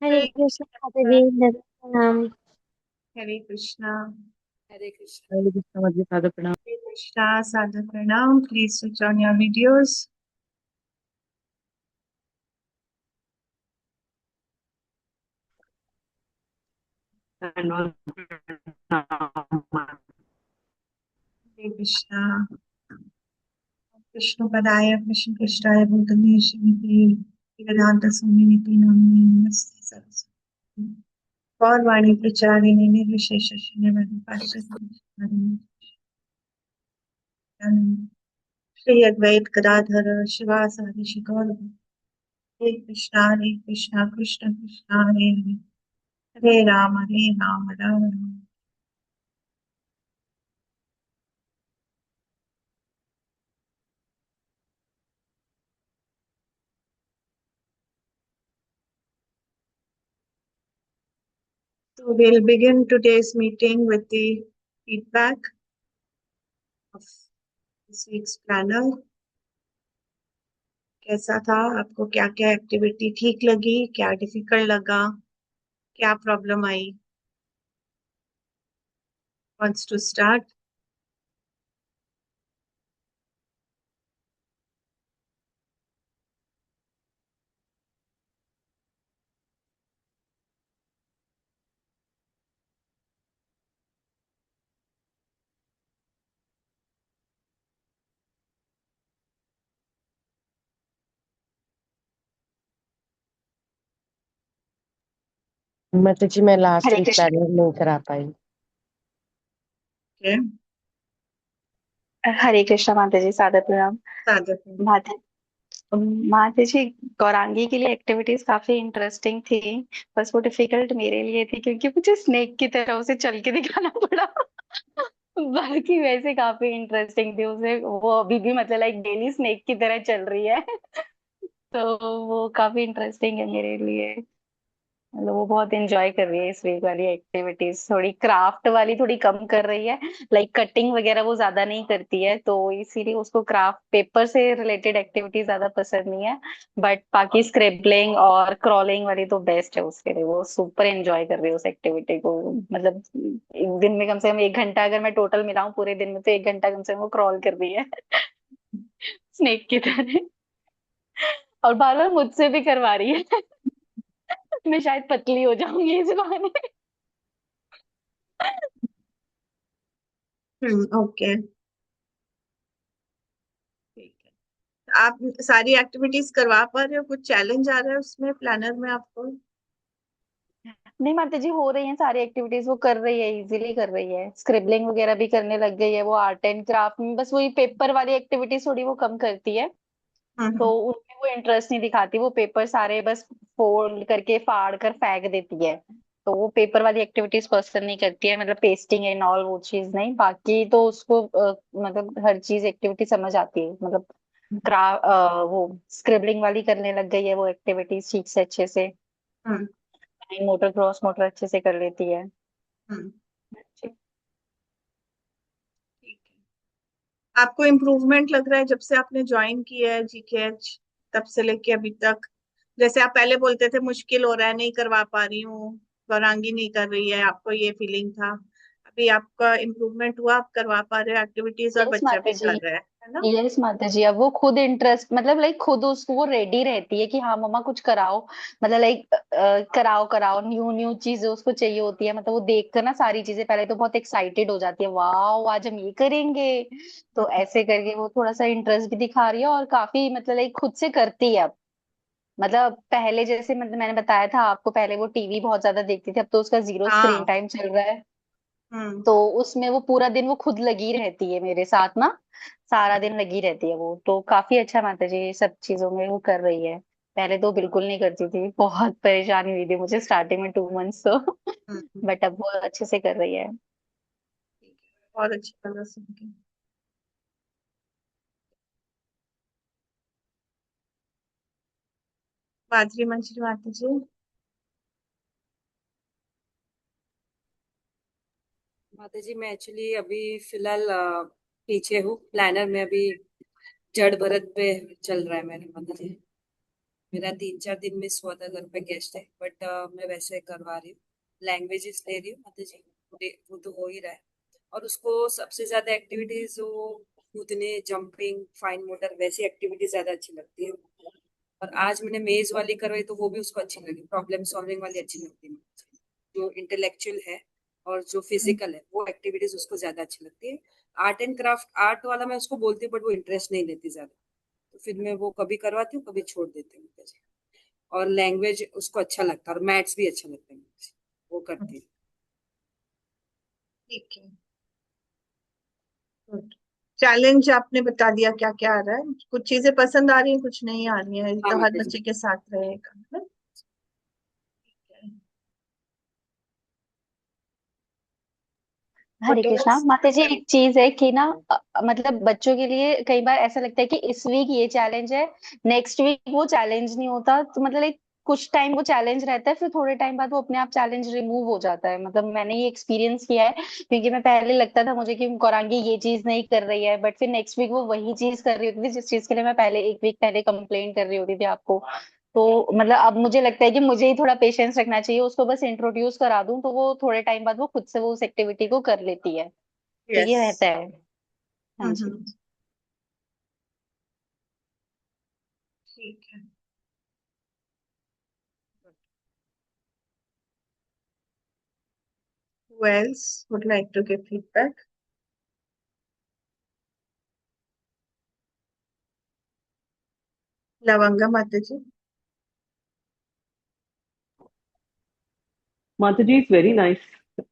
हरे हरे कृष्ण माता कृष्णा। जी, नमः प्रणाम। हरे कृष्णा। हरे कृष्ण। हरे कृष्ण मध्य साधक प्रणाम। हरे कृष्णा सादर प्रणाम। Please switch on your videos. हरे कृष्णा। कृष्ण पदाय कृष्ण कृष्णाय भूतले श्रीमते वेदांत स्वामी निति नामिने नमस्ते सरस्वती गौरवाणी प्रचारिणे निर्विशेष शून्यवादी पाश्चात्य श्री अद्वैत गदाधर शिवासादि शिखर हरे Krishna Krishna Krishna Hare Hare Hare Ram Ram Ram. So we'll begin today's meeting with the feedback of this week's planner. कैसा था, आपको क्या क्या एक्टिविटी ठीक लगी, क्या डिफिकल्ट लगा, क्या problem I? Wants to start? मतलब जी मैं लास्ट हरे वीक कृष्ण। प्लानिंग नहीं करा पाई। Okay. हरे कृष्ण माता जी, सादर प्रणाम। साधक। माता माता जी, गौरांगी के लिए एक्टिविटीज काफी इंटरेस्टिंग थी। बस वो डिफिकल्ट मेरे लिए थी क्योंकि मुझे स्नेक की तरह उसे चल के दिखाना पड़ा। बाकी वैसे काफी इंटरेस्टिंग थी उसे, वो अभी भी मतलब लाइक डेली स्नेक की तरह चल रही है। तो वो काफी इंटरेस्टिंग है मेरे लिए। मतलब वो बहुत एंजॉय कर रही है इस वीक वाली एक्टिविटीज, थोड़ी क्राफ्ट वाली थोड़ी कम कर रही है। लाइक कटिंग वगैरह वो ज्यादा नहीं करती है, तो इसीलिए उसको क्राफ्ट पेपर से रिलेटेड एक्टिविटी ज्यादा पसंद नहीं है। बट बाकी स्क्रिबलिंग और क्रॉलिंग वाली तो बेस्ट है उसके लिए, वो सुपर एंजॉय कर रही है उस एक्टिविटी को। मतलब एक दिन में कम से कम 1 घंटा अगर मैं टोटल मिलाऊं पूरे दिन में, तो 1 घंटा कम से कम वो क्रॉल कर रही है। स्नेक की तरह। और बार बार मुझसे भी करवा रही है। मैं शायद पतली हो जाऊंगी इस बहाने। ओके। ठीक है, आप सारी एक्टिविटीज करवा पा रहे हो? कुछ चैलेंज आ रहा है उसमें प्लानर में आपको? नहीं माता जी, हो रही हैं सारी एक्टिविटीज, वो कर रही है, इजीली कर रही है। स्क्रिबलिंग वगैरह भी करने लग गई है वो, आर्ट एंड क्राफ्ट में। बस वही पेपर वाली एक्टिविटीज थोड़ी वो कम करती है। तो हम्म। उनमें वो इंटरेस्ट नहीं दिखाती, वो पेपर सारे बस फोल्ड करके फाड़ कर फेंक देती है। तो वो पेपर वाली एक्टिविटीज पसंद नहीं करती है, मतलब पेस्टिंग एंड ऑल वो चीज नहीं। बाकी तो उसको मतलब हर चीज एक्टिविटी समझ आती है। मतलब वो स्क्रिबलिंग वाली करने लग गई है वो एक्टिविटीज ठीक से, अच्छे से। हम्म। मोटर क्रॉस मोटर अच्छे से कर लेती है। हम्म। ठीक है, आपको इम्प्रूवमेंट लग रहा है जब से आपने ज्वाइन किया है जीकेएच, तब से लेके अभी तक? जैसे आप पहले बोलते थे मुश्किल हो रहा है, नहीं करवा पा रही हूँ, गौरांगी नहीं कर रही है, आपको ये फीलिंग था। अभी आपका इम्प्रूवमेंट हुआ, आप करवा पा रहे हो एक्टिविटीज और यस बच्चा माता भी जी। कर रहा है ना? यस माता जी, अब वो खुद इंटरेस्ट, मतलब लाइक खुद उसको वो रेडी रहती है कि हाँ मम्मा कुछ कराओ। मतलब लाइक कराओ कराओ, न्यू न्यू चीजें उसको चाहिए होती है। मतलब वो देख कर ना सारी चीजें पहले तो बहुत एक्साइटेड हो जाती है, वाह आज हम ये करेंगे। तो ऐसे करके वो थोड़ा सा इंटरेस्ट भी दिखा रही है, और काफी मतलब लाइक खुद से करती है अब। मतलब पहले जैसे, मतलब मैंने बताया था आपको, पहले वो टीवी बहुत ज्यादा देखती थी, अब तो उसका 0 स्क्रीन हाँ। टाइम चल रहा है। हम्म। तो उसमें वो पूरा दिन वो खुद लगी रहती है मेरे साथ ना, सारा दिन लगी रहती है वो। तो काफी अच्छा माता जी, ये सब चीजों में वो कर रही है। पहले तो बिल्कुल नहीं करती थी, बहुत परेशानी हुई थी मुझे स्टार्टिंग में 2 मंथ्स तो। हम्म। बट अब वो अच्छे से कर रही है। ठीक है, बहुत अच्छी तरह सुन के। माधुरी मंजरी माता जी। माता जी मैं एक्चुअली अभी फिलहाल पीछे हूँ प्लानर में। अभी जड़ भरत पे चल रहा है मेरे माता जी। मेरा 3-4 दिन मिस हुआ था, घर पे गेस्ट है, बट मैं वैसे करवा रही हूँ। लैंग्वेजेस ले रही हूँ माता जी, वो तो हो ही रहा है। और उसको सबसे ज्यादा एक्टिविटीज वो कूदने, जंपिंग, फाइन मोटर वैसी एक्टिविटीज ज्यादा अच्छी लगती है। और आज मैंने मेज वाली करवाई तो वो भी उसको अच्छी लगी, प्रॉब्लम सॉल्विंग वाली अच्छी लगती है मुझे। जो इंटेलेक्चुअल है और जो फिजिकल है वो एक्टिविटीज उसको ज्यादा अच्छी लगती है। आर्ट एंड क्राफ्ट, आर्ट वाला मैं उसको बोलती हूँ बट वो इंटरेस्ट नहीं लेती ज्यादा, तो फिर मैं वो कभी करवाती हूँ, कभी छोड़ देती हूँ मुझे। और लैंग्वेज उसको अच्छा लगता है, और मैथ्स भी अच्छा लगता है मुझे, वो करती है। ठीक है। गुड। चैलेंज आपने बता दिया क्या क्या आ रहा है, कुछ चीजें पसंद आ रही हैं, कुछ नहीं आ रही है, हाँ तो हर माता जी। बच्चे के साथ रहेगा, है ना? हरे कृष्णा फोटोज। माता जी, एक चीज है कि ना मतलब बच्चों के लिए कई बार ऐसा लगता है कि इस वीक ये चैलेंज है, नेक्स्ट वीक वो चैलेंज नहीं होता, तो मतलब एक कुछ टाइम वो चैलेंज रहता है, फिर थोड़े टाइम बाद वो अपने आप चैलेंज रिमूव हो जाता है। मतलब मैंने ये एक्सपीरियंस किया है, क्योंकि मैं पहले लगता था मुझे कि गौरांगी ये चीज नहीं कर रही है, बट फिर नेक्स्ट वीक वो वही चीज कर रही होती थी जिस चीज के लिए मैं पहले एक वीक पहले कंप्लेन कर रही होती थी आपको। तो मतलब अब मुझे लगता है कि मुझे ही थोड़ा पेशेंस रखना चाहिए, उसको बस इंट्रोड्यूस करा दूं तो वो थोड़े टाइम बाद वो खुद से वो उस एक्टिविटी को कर लेती है। तो यस। ये रहता है। हाँ जी। ठीक है। Who else would like to give feedback? लवंगा माता जी। माता जी इज वेरी नाइस।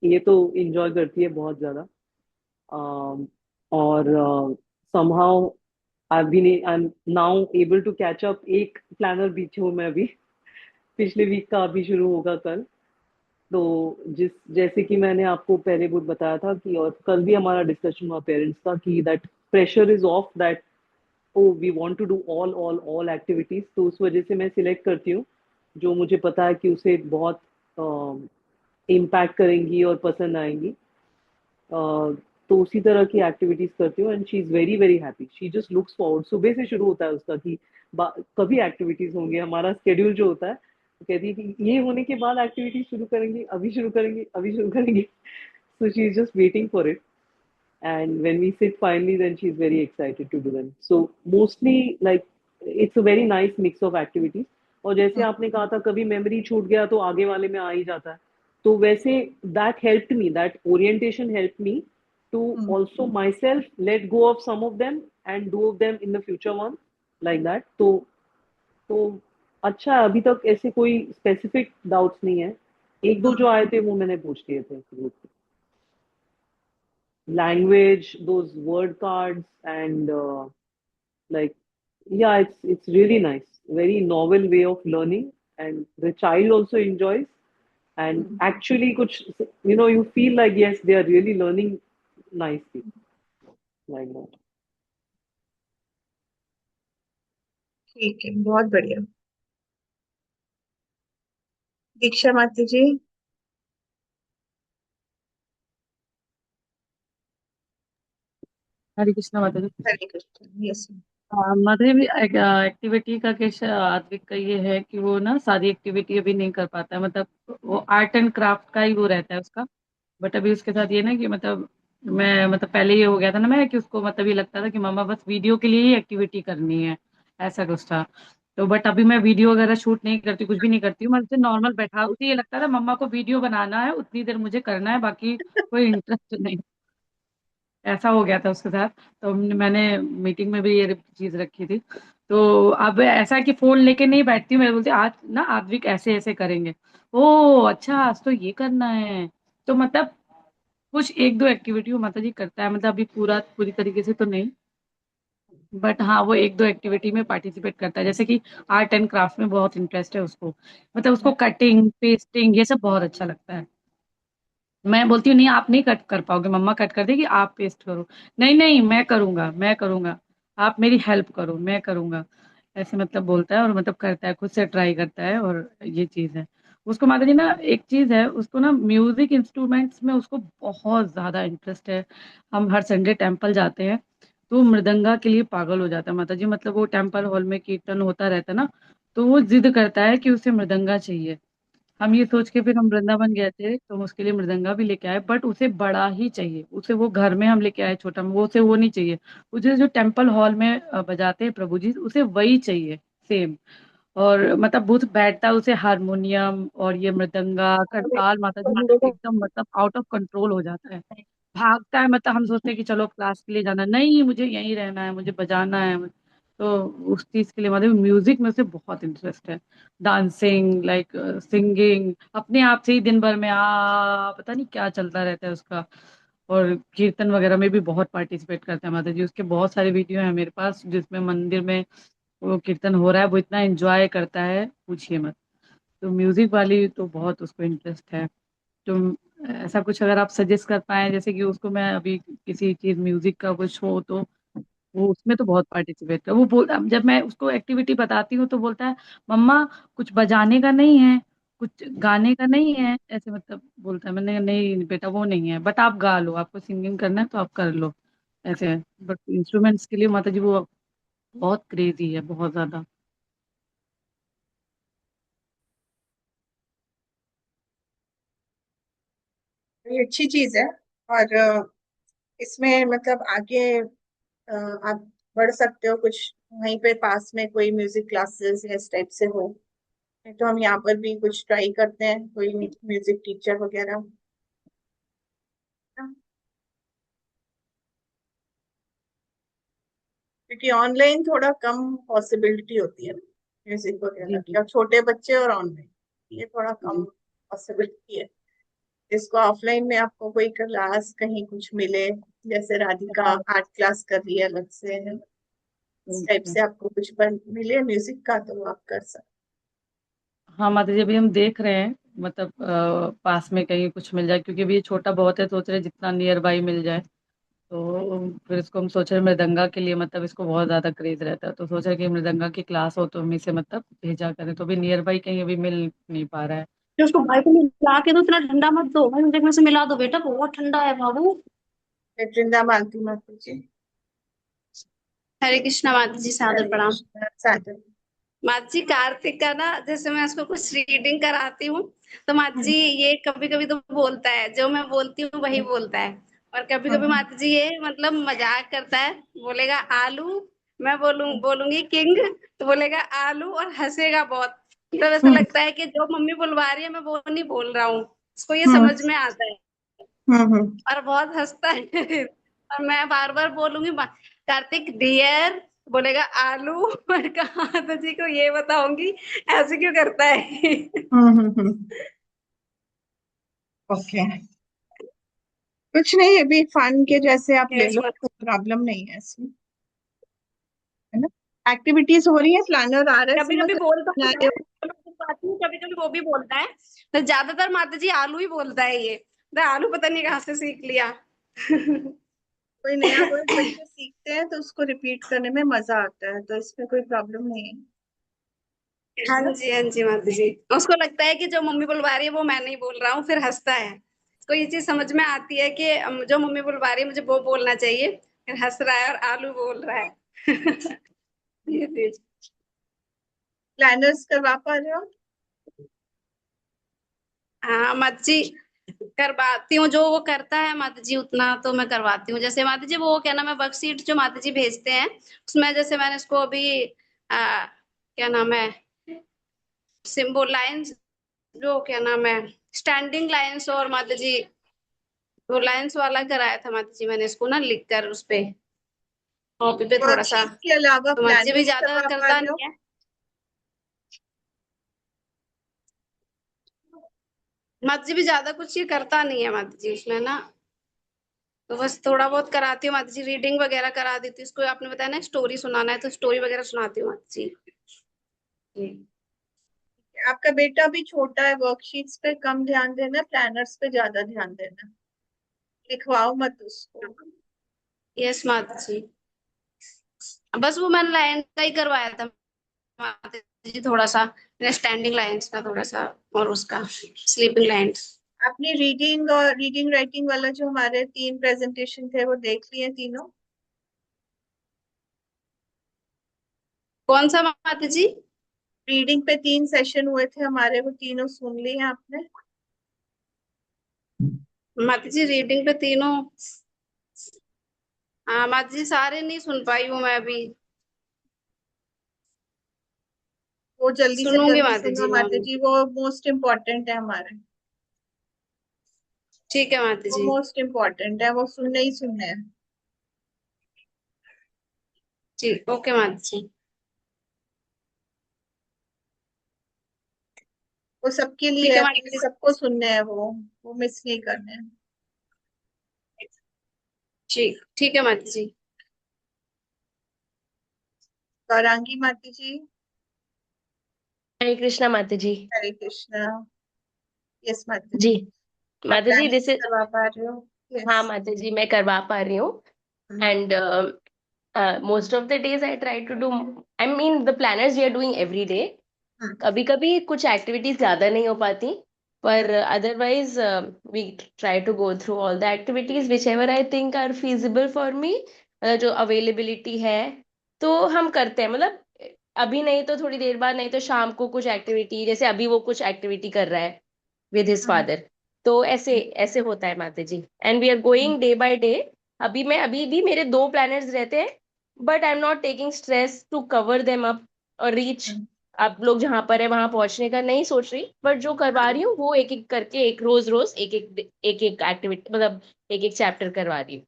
ये तो इंजॉय करती है बहुत ज्यादा। um, और somehow I'm now able to catch up। एक प्लानर पीछे हूँ मैं अभी। पिछले वीक का अभी शुरू होगा कल। तो जिस जैसे कि मैंने आपको पहले बहुत बताया था कि, और कल भी हमारा डिस्कशन हुआ पेरेंट्स का, कि that pressure is off, that oh we want to do all activities. तो उस वजह से मैं सिलेक्ट करती हूँ जो मुझे पता है कि उसे बहुत इम्पैक्ट करेंगी और पसंद आएंगी। तो उसी तरह की एक्टिविटीज करती हूँ, and she is very very happy. She just looks forward. सुबह से शुरू होता है उसका कि कभी एक्टिविटीज होंगे, हमारा स्केड्यूल जो होता है, तो कहती है कि ये होने के बाद एक्टिविटीज शुरू करेंगे, अभी शुरू करेंगे, अभी शुरू करेंगे। So she is just waiting for it, and when we sit finally, then she's very excited to do them. So mostly, like, it's a very nice mix of activities। और जैसे आपने कहा था कभी मेमोरी छूट गया तो आगे वाले में आ ही जाता है, तो वैसे that helped me, that orientation helped me to also myself let go of some of them and do of them in the future one, like that। तो अच्छा है, अभी तक ऐसे कोई स्पेसिफिक डाउट्स नहीं है। एक दो जो आए थे वो मैंने पूछ लिए थे group पे। language, those word cards, and like, yeah, it's really nice, very novel way of learning, and the child also enjoys। And actually kuch, you feel like yes, they are really learning nicely, like that। ठीक है, बहुत बढ़िया। दीक्षा माता जी। हरे कृष्णा माता जी। हरे Krishna. Yes. माता जी, activity का केस आद्विक का ये है कि वो ना सारी एक्टिविटी अभी नहीं कर पाता है, मतलब वो आर्ट एंड क्राफ्ट का ही वो रहता है उसका। बट अभी उसके साथ ये ना कि मतलब मैं मतलब पहले ये हो गया था ना मैं कि उसको मतलब ये लगता था कि मम्मा बस वीडियो के लिए ही एक्टिविटी करनी है, ऐसा कुछ था। तो बट अभी मैं वीडियो वगैरह शूट नहीं करती, कुछ भी नहीं करती हूँ, मैं उसे नॉर्मल बैठा, उसे ये लगता था मम्मा को वीडियो बनाना है, उतनी देर मुझे करना है, बाकी कोई इंटरेस्ट नहीं। ऐसा हो गया था उसके साथ। तो मैंने मीटिंग में भी ये चीज रखी थी। तो अब ऐसा है कि फोन लेके नहीं बैठती हूँ, मैं बोलती आज ना आद्विक ऐसे ऐसे करेंगे। ओ अच्छा, आज तो ये करना है। तो मतलब कुछ एक दो एक्टिविटी वो माता जी करता है, मतलब अभी पूरी तरीके से तो नहीं, बट हाँ वो एक दो एक्टिविटी में पार्टिसिपेट करता है, जैसे कि आर्ट एंड क्राफ्ट में बहुत इंटरेस्ट है उसको। मतलब उसको कटिंग पेस्टिंग ये सब बहुत अच्छा लगता है। मैं बोलती हूँ नहीं आप नहीं कट कर पाओगे, मम्मा कट कर देगी, आप पेस्ट करो। नहीं नहीं, मैं करूंगा मैं करूंगा, आप मेरी हेल्प करो, मैं करूंगा। ऐसे मतलब बोलता है और मतलब करता है, खुद से ट्राई करता है, और ये चीज है उसको। माता जी ना एक चीज है उसको ना, म्यूजिक इंस्ट्रूमेंट्स में उसको बहुत ज्यादा इंटरेस्ट है। हम हर संडे टेम्पल जाते हैं, तो मृदंगा के लिए पागल हो जाता है माता जी। मतलब वो टेम्पल हॉल में कीर्तन होता रहता है ना, तो वो जिद करता है कि उसे मृदंगा चाहिए। हम ये सोच के फिर हम वृंदावन गए थे, तो हम उसके लिए मृदंगा भी लेके आए, बट उसे बड़ा ही चाहिए। उसे वो घर में हम लेके आए छोटा, वो उसे वो नहीं चाहिए। उसे जो टेम्पल हॉल में बजाते हैं प्रभु जी, उसे वही चाहिए, सेम। और मतलब बहुत बैठता है, उसे हारमोनियम और ये मृदंगा करताल, माता जी वो एकदम मतलब आउट ऑफ कंट्रोल हो जाता है, भागता है। मतलब हम सोचते हैं कि चलो क्लास के लिए जाना, नहीं मुझे यहीं रहना है, मुझे बजाना है। तो उस चीज के लिए मतलब म्यूजिक में उसे बहुत इंटरेस्ट है। डांसिंग, लाइक सिंगिंग, अपने आप से ही दिन भर में पता नहीं क्या चलता रहता है उसका। और कीर्तन वगैरह में भी बहुत पार्टिसिपेट करता है माता जी। उसके बहुत सारे वीडियो हैं मेरे पास जिसमें मंदिर में वो कीर्तन हो रहा है, वो इतना एंजॉय करता है, पूछिए मत। तो म्यूजिक वाली तो बहुत उसको इंटरेस्ट है। तो ऐसा कुछ अगर आप सजेस्ट कर पाए, जैसे कि उसको मैं अभी किसी चीज म्यूजिक का कुछ हो तो वो उसमें तो बहुत पार्टिसिपेट कर। वो बोल, अब जब मैं उसको एक्टिविटी बताती हूँ तो बोलता है, मम्मा कुछ बजाने का नहीं है, कुछ गाने का नहीं है, ऐसे मतलब बोलता है। मैंने कहा, नहीं बेटा वो नहीं है, बट आप गा लो, आपको सिंगिंग करना है तो आप कर लो, ऐसे है। बट इंस्ट्रूमेंट्स के लिए माता जी वो बहुत क्रेजी है, बहुत ज्यादा। ये अच्छी चीज है। और इसमें मतलब आगे आप बढ़ सकते हो कुछ, वहीं पे पास में कोई म्यूजिक क्लासेस या इस टाइप से हो। नहीं तो हम यहाँ पर भी कुछ ट्राई करते हैं, कोई म्यूजिक टीचर वगैरह। क्योंकि ऑनलाइन थोड़ा कम पॉसिबिलिटी होती है म्यूजिक वगैरह जी की, जी और छोटे बच्चे और ऑनलाइन ये थोड़ा कम जी। पॉसिबिलिटी है। इसको ऑफलाइन में आपको कोई क्लास कहीं कुछ मिले, जैसे राधिका हाँ। आर्ट क्लास कर रही है अलग से, है ना? इस टाइप ओके। से आपको कुछ मिले म्यूजिक का तो आप कर सकते। हाँ माता जी, अभी हम देख रहे हैं, मतलब पास में कहीं कुछ मिल जाए, क्योंकि अभी ये छोटा बहुत है, सोच रहे हैं जितना नियर बाई मिल जाए। तो फिर इसको हम सोच रहे हैं मृदंगा के लिए, मतलब इसको बहुत ज्यादा क्रेज रहता है, तो सोच रहे हैं कि मृदंगा की क्लास हो तो हम इसे मतलब भेजा करें। तो अभी नियर बाई कहीं अभी मिल नहीं पा रहा है। जो उसको भाई को मिला के दो, इतना ठंडा मत दो भाई, मुझे में से मिला दो बेटा, बहुत ठंडा है बाबू। वृंदा मालती माता जी। हरे कृष्णा माता जी, सादर हरे प्रणाम। कृष्ण साधन। माता जी कार्तिक का ना, जैसे मैं उसको कुछ रीडिंग कराती हूँ, तो माता जी हम्म, ये कभी कभी तो बोलता है, जो मैं बोलती हूँ वही बोलता है। और कभी कभी हम्म, माता जी ये मतलब मजाक करता है, बोलेगा आलू, मैं बोलूंगी किंग, तो बोलेगा आलू और हंसेगा बहुत। तो ऐसा हम्म, लगता है कि जो मम्मी बुलवा रही है मैं वो नहीं बोल रहा हूँ, उसको ये हम्म, समझ में आता है। हम्म। और बहुत हंसता है। और मैं बार बार बोलूंगी कार्तिक डियर, बोलेगा आलू। और कहा तो जी को ये बताऊंगी ऐसे क्यों करता है। ओके, कुछ नहीं, अभी फन के जैसे आप ले यस लो, मैम। कोई प्रॉब्लम नहीं है इसमें, है ना? एक्टिविटीज हो रही है, प्लानर आ रहा है, कभी समझ कभी बोलता बना भी रहे है, हो? कभी कभी वो भी बोलता है। तो ज्यादातर माता जी आलू ही बोलता है ये, तो आलू पता नहीं कहाँ से सीख लिया। कोई नया वर्ड बच्चे सीखते हैं तो उसको रिपीट करने में मजा आता है, तो इसमें कोई प्रॉब्लम नहीं है। हाँ जी हाँ जी माता जी। उसको लगता है कि जो मम्मी बुलवा रही है वो मैं नहीं बोल रहा हूँ, फिर हंसता है। उसको ये चीज समझ में आती है कि जो मम्मी बुलवा रही है मुझे वो बोलना चाहिए, फिर हंस रहा है और आलू बोल रहा है। ये चीज। प्लानर्स करवा पा रहे हो? हाँ माता जी, करवाती हूँ, जो वो करता है माता जी उतना तो मैं करवाती हूँ। जैसे माता जी वो क्या नाम है, वर्कशीट जो माता जी भेजते हैं उसमें, जैसे मैंने इसको अभी क्या नाम है, सिंबल लाइंस, जो क्या नाम है, स्टैंडिंग लाइंस, और माता जी वो लाइंस वाला कराया था माता जी मैंने इसको ना लिख कर उस पे कॉपी पे थोड़ा सा। वर्कशीट के अलावा तो माता जी भी प्लानर्स ज्यादा करवा पा करता रहे हो? नहीं है। माता जी भी ज्यादा कुछ ये करता नहीं है माता जी उसमें ना, तो बस थोड़ा बहुत कराती हूँ माता जी, रीडिंग वगैरह करा देती हूँ। इसको आपने बताया ना स्टोरी सुनाना है, तो स्टोरी वगैरह सुनाती हूँ माता जी। जी। आपका बेटा भी छोटा है, वर्कशीट्स पे कम ध्यान देना, प्लानर्स पे ज्यादा ध्यान देना। लिखवाओ मत उसको। यस माता जी। बस वो मैंने लाइन का ही करवाया था माता जी, थोड़ा सा स्टैंडिंग लाइंस का थोड़ा सा, और उसका स्लीपिंग लाइंस। अपनी रीडिंग और रीडिंग राइटिंग वाला जो हमारे 3 प्रेजेंटेशन थे वो देख लिए तीनों? कौन सा माता जी? रीडिंग पे 3 सेशन हुए थे हमारे, वो तीनों सुन लिए आपने? माता जी रीडिंग पे तीनों, हाँ माता जी सारे नहीं सुन पाई हूँ मैं अभी, वो जल्दी से सुनूंगी जल्दी माता सुनो जी मैं माता जी, वो मोस्ट इम्पोर्टेंट है हमारे। ठीक है माता वो जी। मोस्ट इम्पोर्टेंट है, वो सुनने ही सुनने हैं। जी ओके माता जी। वो सबके लिए ठीक है है, माता जी। सबको सुनने हैं वो मिस नहीं करने हैं। ठीक है माता जी। गौरांगी माता जी। हरे कृष्णा माता जी। हरे कृष्णा। यस माता जी जी। आप माता जी प्लानिंग्स जैसे, करवा पा रहे हो? हाँ यस। माता जी मैं करवा पा रही हूँ। And most of the days I try to do, I mean the planners we are doing every day. कभी कभी कुछ एक्टिविटीज ज्यादा नहीं हो पाती, पर otherwise we try to go through all the activities whichever I think are feasible for me. जो availability है तो हम करते हैं, मतलब अभी नहीं तो थोड़ी देर बाद, नहीं तो शाम को कुछ एक्टिविटी, जैसे अभी वो कुछ एक्टिविटी कर रहा है विद हिज फादर। तो ऐसे ऐसे होता है माता जी, and we are going day by day. अभी भी मेरे 2 प्लानर्स रहते हैं, but I am not taking stress to cover them up और रीच। आप लोग जहां पर है वहां पहुंचने का नहीं सोच रही, बट जो करवा रही हूँ वो एक एक करके, एक रोज रोज एक एक एक्टिविटी, मतलब एक एक चैप्टर करवा रही हूँ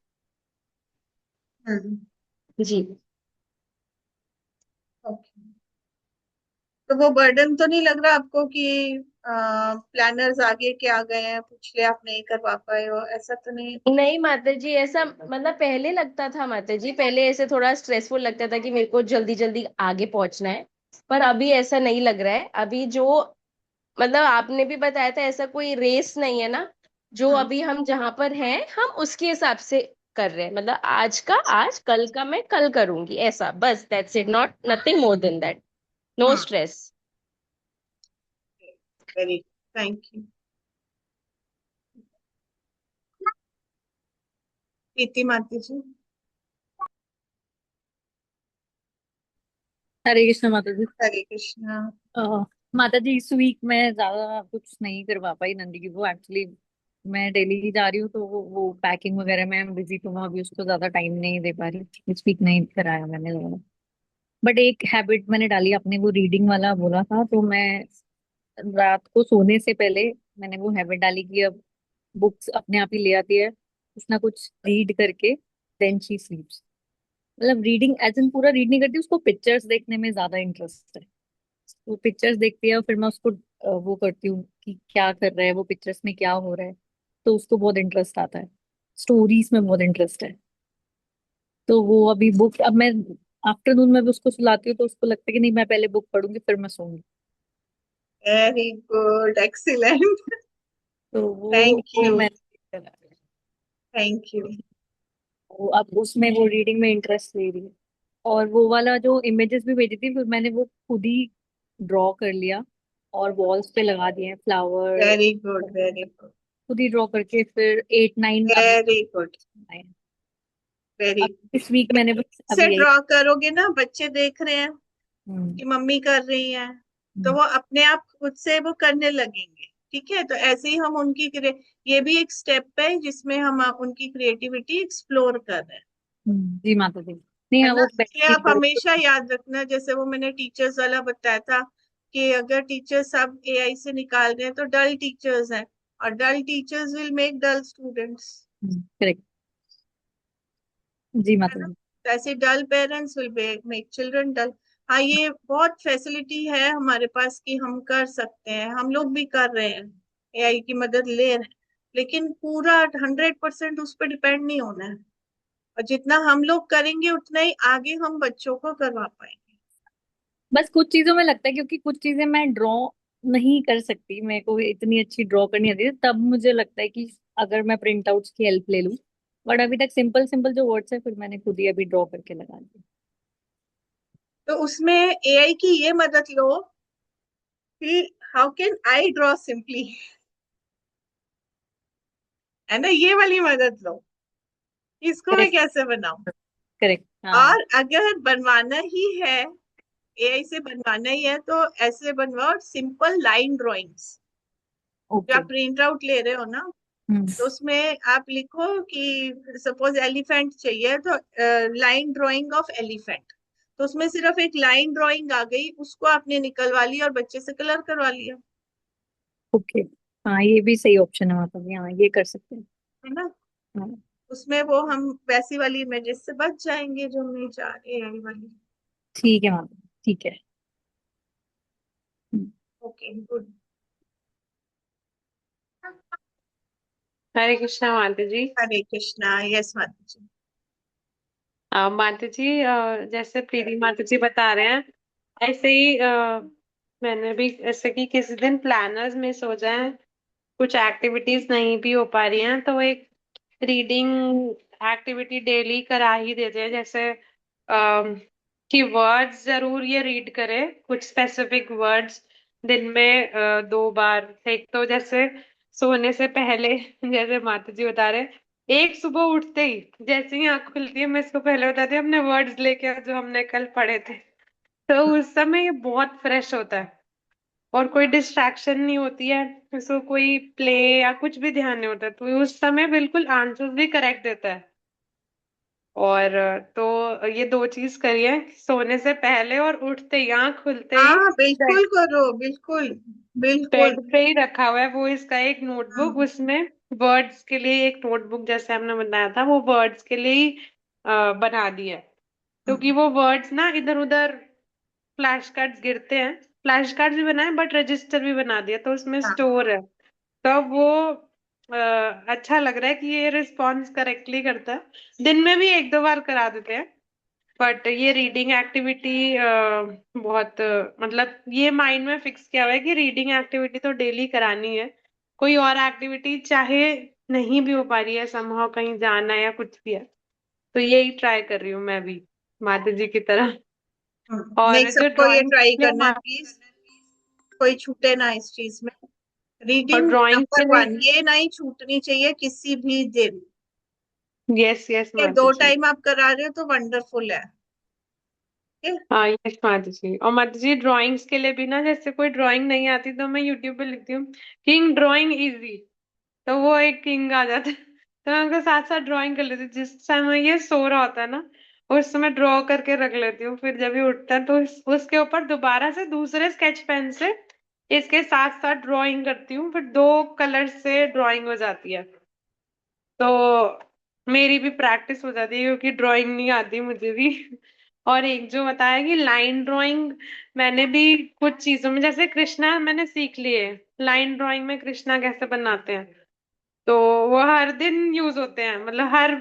जी। ओके। तो वो बर्डन तो नहीं लग रहा आपको कि प्लानर्स आगे के आ गए हैं, पिछले आप नहीं करवा पाए हो, ऐसा तो नहीं? नहीं माता जी, ऐसा मतलब पहले लगता था माता जी, पहले ऐसे थोड़ा स्ट्रेसफुल लगता था कि मेरे को जल्दी जल्दी आगे पहुंचना है। पर अभी ऐसा नहीं लग रहा है। अभी जो, मतलब आपने भी बताया था, ऐसा कोई रेस नहीं है ना। जो अभी हम जहां पर हैं हम उसके हिसाब से कर रहे हैं, मतलब आज का आज, कल का मैं कल करूंगी, ऐसा बस, that's it, not nothing more than that. No stress. Very, thank you. Preeti माता जी। हरे कृष्ण माता जी। हरे कृष्णा। माता जी इस वीक मैं ज्यादा कुछ नहीं करवा पाई नंदी की, वो एक्चुअली मैं दिल्ली ही जा रही हूँ तो वो पैकिंग वगैरह में बिजी तो मैं अभी उसको ज्यादा टाइम नहीं दे पा रही, इस वीक नहीं कराया मैंने ज्यादा। बट एक हैबिट मैंने डाली, आपने वो रीडिंग वाला बोला था तो मैं रात को सोने से पहले मैंने वो हैबिट डाली कि अब बुक्स अपने आप ही ले आती है, कुछ ना कुछ रीड करके देन शी स्लीप्स। मतलब रीडिंग एज इन पूरा रीड नहीं करती, उसको पिक्चर्स देखने में ज्यादा इंटरेस्ट है। वो पिक्चर्स देखती है और फिर मैं उसको वो करती हूँ कि क्या कर रहा है वो, पिक्चर्स में क्या हो रहा है, तो उसको बहुत इंटरेस्ट आता है। स्टोरीज में बहुत इंटरेस्ट है। तो वो अभी बुक, अब मैं आफ्टरनून में भी उसको सुलाती हूँ तो उसको लगता है कि नहीं मैं पहले बुक पढ़ूंगी फिर मैं सोऊंगी। Very good, excellent. तो थैंक वो यू। मैं थैंक यू। वो अब उसमें वो रीडिंग में इंटरेस्ट ले रही है। और वो वाला जो इमेजेस भी भेजी थी फिर मैंने वो खुद ही ड्रॉ कर लिया और वॉल्स पे लगा दिए हैं flower. Very good, very good. खुद ही ड्रॉ करके फिर 8 9 अब वेरी गुड। आए। वेरी। अब इस वीक मैंने बस से अभी यही। ड्रॉ करोगे ना, बच्चे देख रहे हैं हम्म, कि मम्मी कर रही हैं, तो हम्म, वो अपने आप खुद से वो करने लगेंगे। ठीक है, तो ऐसे ही हम उनकी ये भी एक स्टेप है जिसमें हम उनकी क्रिएटिविटी एक्सप्लोर कर रहे हैं। जी माता जी। नहीं है हाँ ना? वो इसलिए बेनिफिट आप जरूर। हमेशा याद रखना, जैसे वो मैंने टीचर्स वाला बताया था, कि अगर टीचर्स सब एआई से निकाल रहे हैं तो डल टीचर्स हैं, और dull teachers will make dull students. Correct. जी है माता ना? जी। तो ऐसे dull parents will make children dull. हाँ, ये बहुत फैसिलिटी है हमारे पास कि हम कर सकते हैं, हम लोग भी कर रहे हैं, एआई की मदद ले रहे हैं, लेकिन पूरा 100% उस पर डिपेंड नहीं होना है। और जितना हम लोग करेंगे उतना ही आगे हम बच्चों को करवा पाएंगे। बस कुछ चीजों में लगता है क्योंकि कुछ चीजें मैं ड्रॉ नहीं कर सकती, मेरे को इतनी अच्छी ड्रॉ करनी आती है, तब मुझे लगता है कि अगर मैं प्रिंट आउट्स की हेल्प ले लूं। बट अभी तक सिंपल सिंपल जो वर्ड्स है फिर मैंने खुद ही अभी ड्रॉ करके लगा दिया। तो उसमें एआई की ये मदद लो कि how can I draw simply, है ना? ये वाली मदद लो, इसको मैं करेक्ट। कैसे बनाऊं। करेक्ट हाँ। और अगर बनवाना ही है एआई से बनवाना ही है तो ऐसे बनवाओ, सिंपल लाइन ड्राइंग्स। जो ओके। आप प्रिंट आउट ले रहे हो ना, तो उसमें आप लिखो कि सपोज एलिफेंट चाहिए तो लाइन ड्राइंग ऑफ एलिफेंट, तो उसमें सिर्फ एक लाइन ड्राइंग आ गई, उसको आपने निकलवा लिया और बच्चे से कलर करवा लिया, ओके। हाँ, ये भी सही ऑप्शन है मतलब, हाँ ये कर सकते हैं। है ना। हाँ। उसमें वो हम वैसी वाली इमेजेस से बच जाएंगे जो हम नहीं चाह रहे, एआई वाली। ठीक है मैम, ठीक है। Hmm. Okay good. Hare Krishna माता जी। हरे कृष्णा। यस माता जी। माता जी, जैसे प्रीति माता जी बता रहे हैं, ऐसे ही मैंने भी ऐसे कि किसी दिन प्लानर्स मिस हो जाए, कुछ एक्टिविटीज नहीं भी हो पा रही हैं, तो एक रीडिंग एक्टिविटी डेली करा ही देते हैं। जैसे कि वर्ड्स जरूर ये रीड करे, कुछ स्पेसिफिक वर्ड्स दिन में 2 बार। एक तो जैसे सोने से पहले जैसे माता जी बता रहे, एक सुबह उठते ही जैसे ही आंख खुलती है, मैं इसको पहले बताती हूँ अपने वर्ड्स लेके जो हमने कल पढ़े थे, तो उस समय ये बहुत फ्रेश होता है और कोई डिस्ट्रैक्शन नहीं होती है, उसको कोई प्ले या कुछ भी ध्यान नहीं होता, तो उस समय बिल्कुल आंसर भी करेक्ट देता है। और तो ये 2 चीज करिए, सोने से पहले और उठते ही, आंख खुलते ही। हाँ बिल्कुल करो, बिल्कुल बिल्कुल। बेड पे ही रखा हुआ है वो, इसका एक नोटबुक, उसमें वर्ड्स के लिए एक नोटबुक जैसे हमने बनाया था, वो वर्ड्स के लिए ही बना दी है। क्योंकि वो वर्ड्स ना इधर उधर फ्लैश कार्ड्स गिरते हैं, फ्लैश कार्ड्स भी बनाए बट रजिस्टर भी बना दिया, तो उसमें हाँ स्टोर है। तो वो अच्छा लग रहा है कि ये रिस्पॉन्स करेक्टली करता है। दिन में भी 1-2 बार करा देते हैं, बट ये रीडिंग एक्टिविटी बहुत मतलब ये माइंड में फिक्स किया हुआ है कि रीडिंग एक्टिविटी तो डेली करानी है। कोई और एक्टिविटी चाहे नहीं भी हो पा रही है, समहाउ कहीं जाना है या कुछ भी है, तो यही ट्राई कर रही हूँ मैं भी माता जी की तरह। नहीं, और जो सबको ये ड्राइंग ट्राई के लिए करना है प्लीज, कोई छूटे ना इस चीज में। और रीडिंग ड्राइंग के नंबर लिए, 1 ये नहीं छूटनी चाहिए किसी भी दिन। यस यस ये माता 2 जी। टाइम आप करा रहे हो तो वंडरफुल है। ठीक है? हाँ यस माता जी। और माता जी ड्राइंग्स के लिए भी ना, जैसे कोई ड्राइंग नहीं आती तो मैं यूट्यूब पे लिखती हूँ किंग ड्राइंग इजी, तो वो एक किंग आ जाता है, तो मैं उनके साथ साथ ड्राइंग कर लेती हूँ। जिस समय ये सो रहा होता है ना, उस समय ड्रॉ करके रख लेती हूँ, फिर जब ये उठता है तो उसके ऊपर दोबारा से दूसरे स्केच पेन से इसके साथ साथ ड्राइंग करती हूँ, फिर 2 कलर से ड्राइंग हो जाती है। तो मेरी भी प्रैक्टिस हो जाती है, क्योंकि ड्राइंग नहीं आती मुझे भी। और एक जो बताया कि लाइन ड्राइंग, मैंने भी कुछ चीजों में, जैसे कृष्णा मैंने सीख लिए, लाइन ड्राइंग में कृष्णा कैसे बनाते हैं, तो वो हर दिन यूज होते हैं, मतलब हर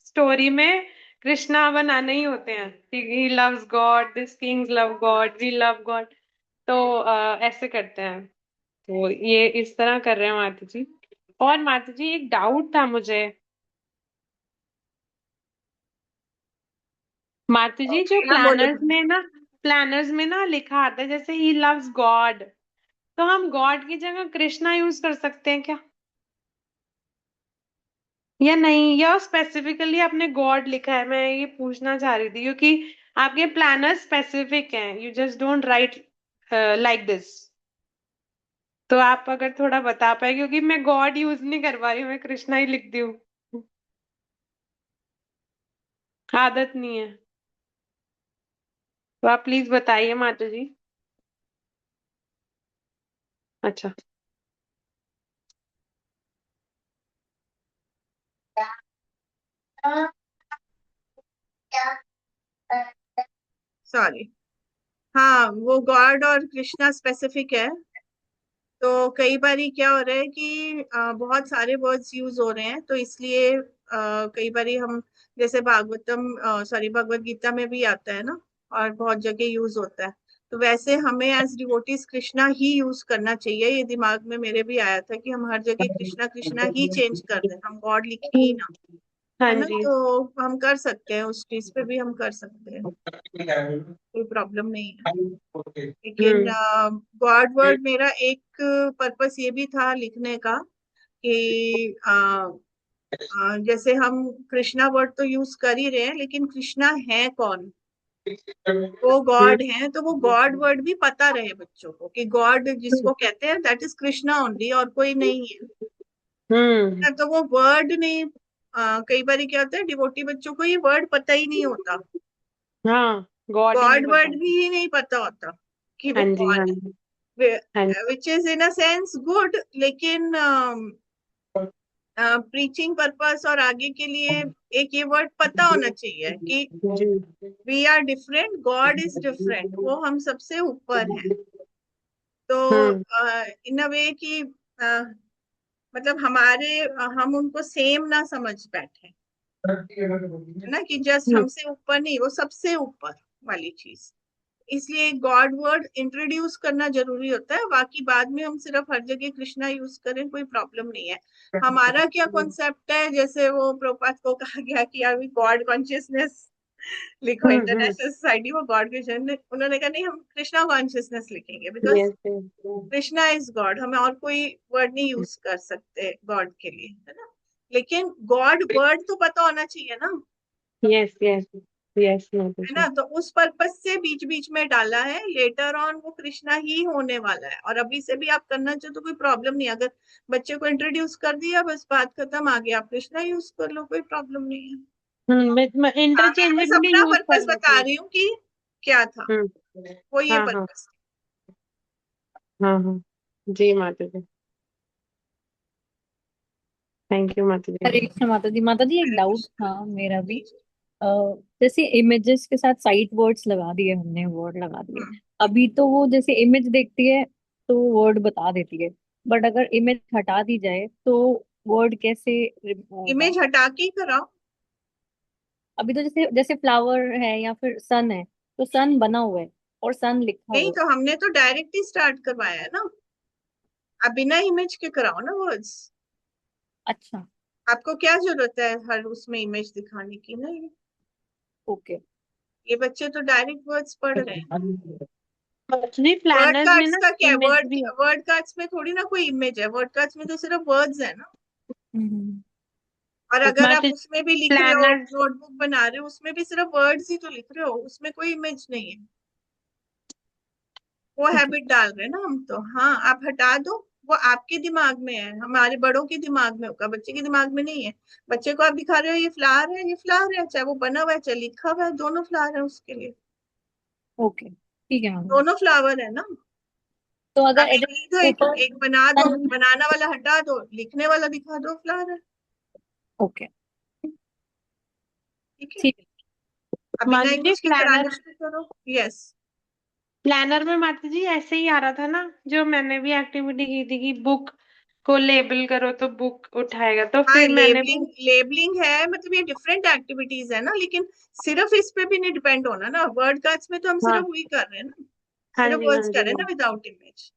स्टोरी में कृष्णा बनाने ही होते हैं। He loves God, this kings love God, we love God, तो ऐसे करते हैं। तो ये इस तरह कर रहे हैं माता जी। और माता जी एक डाउट था मुझे, माता जी जो हाँ बोलो। प्लानर्स में ना लिखा आता है जैसे ही लव्स गॉड, तो हम गॉड की जगह कृष्णा यूज कर सकते हैं क्या, या नहीं, या स्पेसिफिकली आपने गॉड लिखा है? मैं ये पूछना चाह रही थी, क्योंकि आपके प्लानर स्पेसिफिक हैं, you just don't write like this. तो आप अगर थोड़ा बता पाए, क्योंकि मैं गॉड यूज नहीं कर पा रही हूँ, मैं कृष्णा ही लिखती हूँ, आदत नहीं है। तो आप प्लीज बताइए माता जी। अच्छा। सॉरी। हाँ वो गॉड और कृष्णा स्पेसिफिक है। तो कई बारी क्या हो रहा है कि बहुत सारे वर्ड्स यूज हो रहे हैं, तो इसलिए कई बारी हम, जैसे भागवतम, सॉरी भगवत गीता में भी आता है ना, और बहुत जगह यूज होता है। तो वैसे हमें एज डिवोटीज कृष्णा ही यूज करना चाहिए। ये दिमाग में मेरे भी आया था कि हम हर जगह कृष्णा कृष्णा ही चेंज कर दें, हम गॉड लिखें ही ना, हाँ है ना। जी। तो हम कर सकते हैं, उस चीज पे भी हम कर सकते हैं, कोई प्रॉब्लम नहीं है। लेकिन हम्म। गॉड वर्ड मेरा एक पर्पस ये भी था लिखने का कि जैसे हम कृष्णा वर्ड तो यूज कर ही रहे हैं, लेकिन कृष्णा है कौन, वो गॉड हैं, तो वो गॉड वर्ड भी पता रहे बच्चों को कि गॉड जिसको कहते हैं दैट इज कृष्णा ओनली, और कोई नहीं है। हम्म। तो वो वर्ड नहीं, कई बार क्या होता है डिवोटी बच्चों को ये वर्ड पता ही नहीं होता, हाँ, गॉड ही नहीं गॉड पता। वर्ड भी ही नहीं पता होता कि वो हाँ जी, कौन हाँ है, जी, हाँ जी। Which is in a sense good, लेकिन प्रीचिंग पर्पस और आगे के लिए एक ये वर्ड पता होना चाहिए कि जी। We are different, God is different, वो हम सबसे ऊपर है। तो हम्म। इन अ वे कि मतलब हमारे हम उनको सेम ना समझ बैठे, है ना, कि जस्ट हम्म। हमसे ऊपर नहीं, वो सबसे ऊपर वाली चीज। इसलिए गॉड वर्ड इंट्रोड्यूस करना जरूरी होता है, बाकी बाद में हम सिर्फ हर जगह कृष्णा यूज करें कोई प्रॉब्लम नहीं है। हमारा क्या कॉन्सेप्ट है, जैसे वो प्रभुपाद को कहा गया कि अभी गॉड कॉन्शियसनेस लिखो, hmm. International society for God consciousness, उन्होंने कहा नहीं हम कृष्णा कॉन्शियसनेस लिखेंगे, because yes, yes, Krishna is God, हमें और कोई वर्ड नहीं यूज कर सकते गॉड के लिए, है ना। लेकिन गॉड वर्ड तो पता होना चाहिए ना, यस, यस, यस माता है जी। ना। तो उस पर्पज से बीच बीच में डाला है, लेटर ऑन वो कृष्णा ही होने वाला है, और अभी से भी आप करना चाहो तो कोई प्रॉब्लम नहीं, अगर बच्चे को इंट्रोड्यूस कर दिया बस बात खत्म, आगे आप कृष्णा यूज कर लो, कोई प्रॉब्लम नहीं है। मैं हाँ, मैं बस इंटरचेंजेबली अपना यूज कर पर्पस लेती बता हूँ। रही हूँ कि क्या था, हम्म। वो ये हाँ, हाँ, पर्पस। हाँ, हाँ। जी माता जी, थैंक यू माता जी। हरे कृष्ण माता जी। माता जी एक हरे डाउट कृष्ण। था मेरा भी। जी जी। अ, जैसे इमेजेस के साथ साइट वर्ड्स लगा दिए हमने, वर्ड लगा दिए, हम्म। अभी तो वो जैसे इमेज देखती है तो वर्ड बता देती है, बट अगर इमेज हटा दी जाए तो वर्ड कैसे होगा? इमेज हटा के ही कराओ। अभी तो जैसे जैसे फ्लावर है या फिर सन है, तो सन बना हुआ है और सन लिखा नहीं हुआ है। तो हमने तो डायरेक्ट ही स्टार्ट करवाया है ना, आप बिना इमेज के कराओ ना वर्ड्स। अच्छा। आपको क्या जरूरत है हर उसमें इमेज दिखाने की, नहीं। ओके। ये बच्चे तो डायरेक्ट वर्ड्स पढ़ रहे हैं। एक्चुअली वर्ड प्लानर्स में कार्ड्स ना का क्या है, इमेज वर्ड भी। वर्ड कार्ड्स में थोड़ी ना कोई इमेज है, वर्ड कार्ड्स में तो सिर्फ वर्ड्स है ना। हम्म। और अगर आप माता जी, उसमें भी लिख रहे हो, प्लानर्स। नोटबुक बना रहे हो, उसमें भी सिर्फ वर्ड्स ही तो लिख रहे हो, उसमें कोई इमेज नहीं है। वो ठीक है। हैबिट डाल रहे हैं ना हम तो। हाँ, आप हटा दो, वो आपके दिमाग में है, हमारे बड़ों के दिमाग में होगा, बच्चे के दिमाग में नहीं है। बच्चे को आप दिखा रहे हो ये फ्लावर है, ये फ्लावर है, चाहे वो बना हुआ है चाहे लिखा हुआ है, दोनों फ्लावर है उसके लिए, ओके ठीक है मैम। दोनों फ्लावर है ना। तो अगर आप एक लिख दो, एक ऊपर एक बना दो, sun। बनाना वाला हटा दो, लिखने वाला दिखा दो, फ्लावर है। ओके ठीक है। ठीक है। अब बिना माता जी, इमेज के कराना प्लानर शुरू करो। यस। प्लानर में माता जी ऐसे ही आ रहा था ना, जो मैंने भी एक्टिविटी की थी कि बुक को लेबल करो तो बुक उठाएगा, तो हाँ, फिर मैंने भी। लेबलिंग लेबलिंग है, मतलब ये डिफरेंट एक्टिविटीज है ना, लेकिन सिर्फ इस पे भी नहीं डिपेंड होना ना, वर्ड कार्ड्स में तो हम हाँ, सिर्फ वही कर रहे हैं ना, हाँ सिर्फ जी, हाँ वर्ड्स कर जी, रहे हैं हाँ। ना विदाउट इमेज। ठीक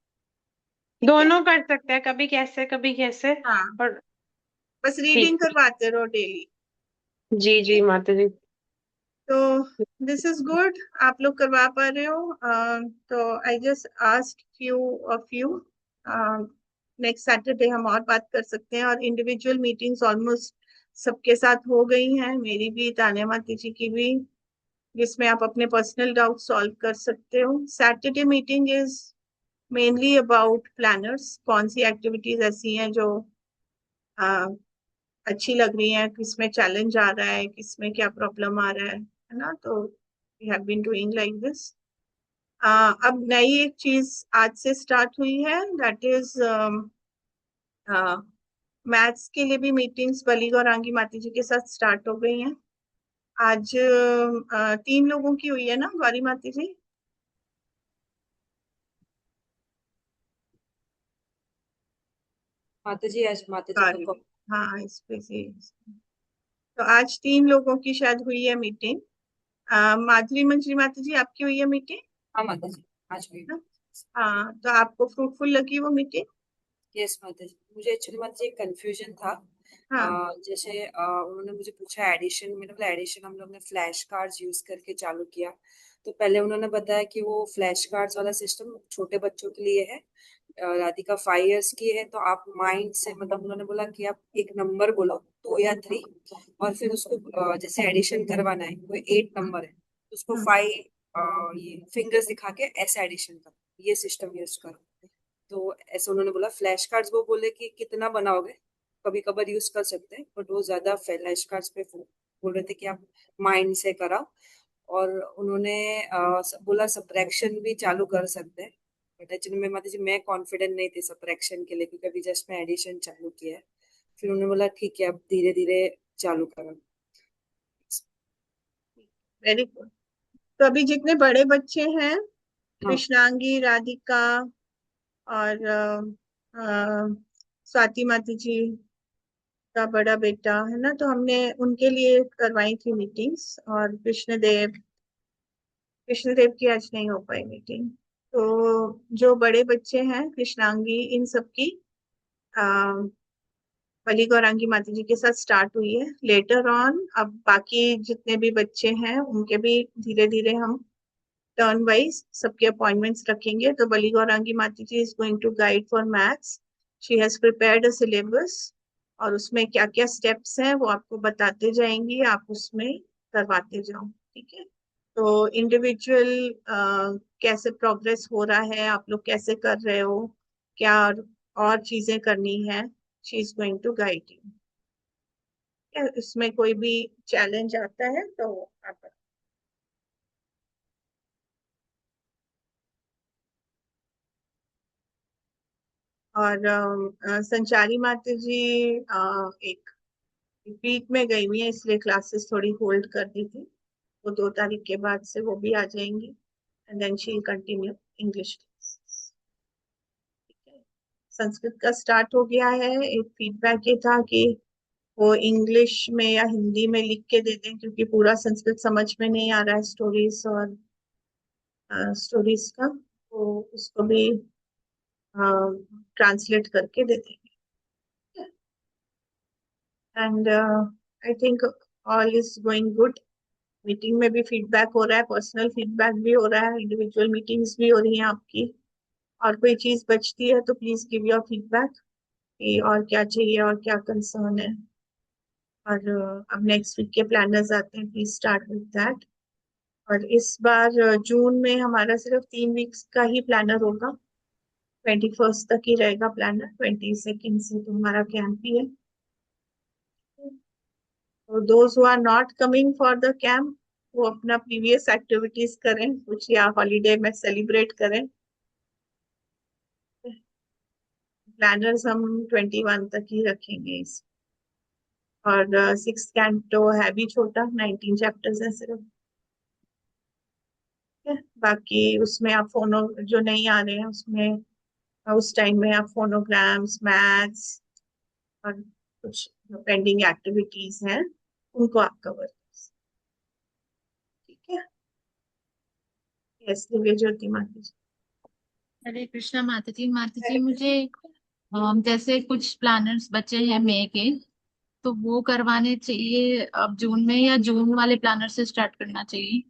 है। दोनों कर सकते हैं, कभी कैसे कभी कैसे। हाँ, और बस रीडिंग ठीक। करवाते रहो डेली। जी, ठीक जी है। माता जी। तो दिस इज गुड, आप लोग करवा पा रहे हो। तो I just asked few of you, next Saturday हम और बात कर सकते हैं, और इंडिविजुअल मीटिंग्स ऑलमोस्ट सबके साथ हो गई हैं, मेरी भी, तान्या माती जी की भी, जिसमें आप अपने पर्सनल डाउट सॉल्व कर सकते हो। Saturday meeting is mainly about planners, कौन सी एक्टिविटीज ऐसी हैं जो अच्छी लग रही है, किसमें चैलेंज आ रहा है, किसमें क्या प्रॉब्लम आ रहा है ना। तो we have been doing like this. अब नई एक चीज आज से स्टार्ट हुई है, दैट इज मैथ्स के लिए भी मीटिंग्स बली गौरांगी माती जी के साथ स्टार्ट हो गई हैं। आज 3 लोगों की हुई है ना गौरी माती जी। माता जी आज माता जी का गौरी, हाँ इस पे से। तो आज 3 लोगों की शायद हुई है मीटिंग। माधुरी मंजरी माता जी आपकी हुई है मीटिंग हाँ माता जी आज भी। ना। हाँ, तो आपको फ्रूटफुल लगी वो मीटिंग। यस माता जी, मुझे एक्चुअली माता जी एक कंफ्यूजन था। हाँ। जैसे उन्होंने मुझे पूछा एडिशन, मैंने बोला एडिशन हम लोग ने फ्लैश कार्ड्स यूज करके चालू किया। तो पहले उन्होंने बताया कि वो फ्लैश कार्ड्स वाला सिस्टम छोटे बच्चों के लिए है। राधिका 5 इयर्स की है, तो आप माइंड से, मतलब उन्होंने बोला कि आप एक नंबर बोलो 2 या 3, और फिर उसको जैसे एडिशन करवाना है, वो 8 नंबर है, उसको 5 ये फिंगर्स दिखा के ऐसे एडिशन करो, ये सिस्टम यूज करो। तो ऐसे उन्होंने बोला फ्लैश कार्ड्स, वो बोले कि कितना बनाओगे, कभी कभार यूज कर सकते हैं, बट वो ज्यादा फ्लैश कार्ड्स पे बोल रहे थे कि आप माइंड से कराओ। और उन्होंने बोला सब्ट्रैक्शन भी चालू कर सकते हैं, बट एक्चुअली में माता जी मैं कॉन्फिडेंट नहीं थी सब्ट्रैक्शन के लिए, क्योंकि अभी जस्ट मैं एडिशन चालू किया है। फिर उन्होंने बोला ठीक है अब धीरे धीरे चालू करो। Very good. तो अभी जितने बड़े बच्चे हैं, हाँ कृष्णांगी, राधिका और स्वाति माता जी का बड़ा बेटा है ना, तो हमने उनके लिए करवाई थी मीटिंग्स। और कृष्णदेव की आज नहीं हो पाई मीटिंग। तो जो बड़े बच्चे हैं कृष्णांगी, इन सबकी बली गौरांगी माता जी के साथ स्टार्ट हुई है। लेटर ऑन अब बाकी जितने भी बच्चे हैं उनके भी धीरे धीरे हम टर्न वाइज सबके अपॉइंटमेंट्स रखेंगे। तो बली गौरांगी माता जी is going to guide for maths. She has prepared a syllabus, और उसमें क्या क्या स्टेप्स हैं वो आपको बताते जाएंगी, आप उसमें करवाते जाओ। ठीक है। तो इंडिविजुअल कैसे प्रोग्रेस हो रहा है, आप लोग कैसे कर रहे हो, क्या और चीजें करनी है, she is going to guide you. इसमें कोई भी चैलेंज आता है तो आप और संचारी माता जी एक वीक में गई हुई है, इसलिए क्लासेस थोड़ी होल्ड कर दी थी। वो 2 तारीख के बाद से वो भी आ जाएंगी, and then she continue English. Sanskrit का स्टार्ट हो गया है। एक फीडबैक ये था कि वो इंग्लिश में या हिंदी में लिख के दे दें, क्योंकि पूरा संस्कृत समझ में नहीं आ रहा है स्टोरीज और स्टोरीज का, तो उसको भी ट्रांसलेट करके दे देंगे। And I think all is going good. Meeting में भी फीडबैक हो रहा है, पर्सनल फीडबैक भी हो रहा है, इंडिविजुअल मीटिंग्स भी हो रही हैं आपकी। और कोई चीज बचती है तो प्लीज गिव योर फीडबैक कि और क्या चाहिए और क्या कंसर्न है। और अब नेक्स्ट वीक के प्लानर्स आते हैं, प्लीज स्टार्ट विद दैट। और इस बार जून में हमारा सिर्फ 3 वीक्स का ही प्लानर होगा। 21st तक ही रहेगा प्लानर, 22nd से तो हमारा कैंप ही है। तो those who are not coming for the camp, वो अपना प्रीवियस एक्टिविटीज करें कुछ, या हॉलीडे में सेलिब्रेट करें। प्लानर्स हम 21 तक ही रखेंगे इस। और 6th कैंप तो है भी छोटा, 19 चैप्टर्स है सिर्फ। बाकी उसमें आप फोनो जो नहीं आ रहे हैं उसमें, उस टाइम में आप फोनोग्राम्स, मैथ्स और कुछ पेंडिंग एक्टिविटीज हैं उनको आप कवर कर सकते। ठीक है। यस, दिव्य ज्योति माता जी। हरे कृष्णा माता जी मुझे जैसे कुछ प्लानर्स बचे हैं मई के, तो वो करवाने चाहिए अब जून में, या जून वाले प्लानर से स्टार्ट करना चाहिए?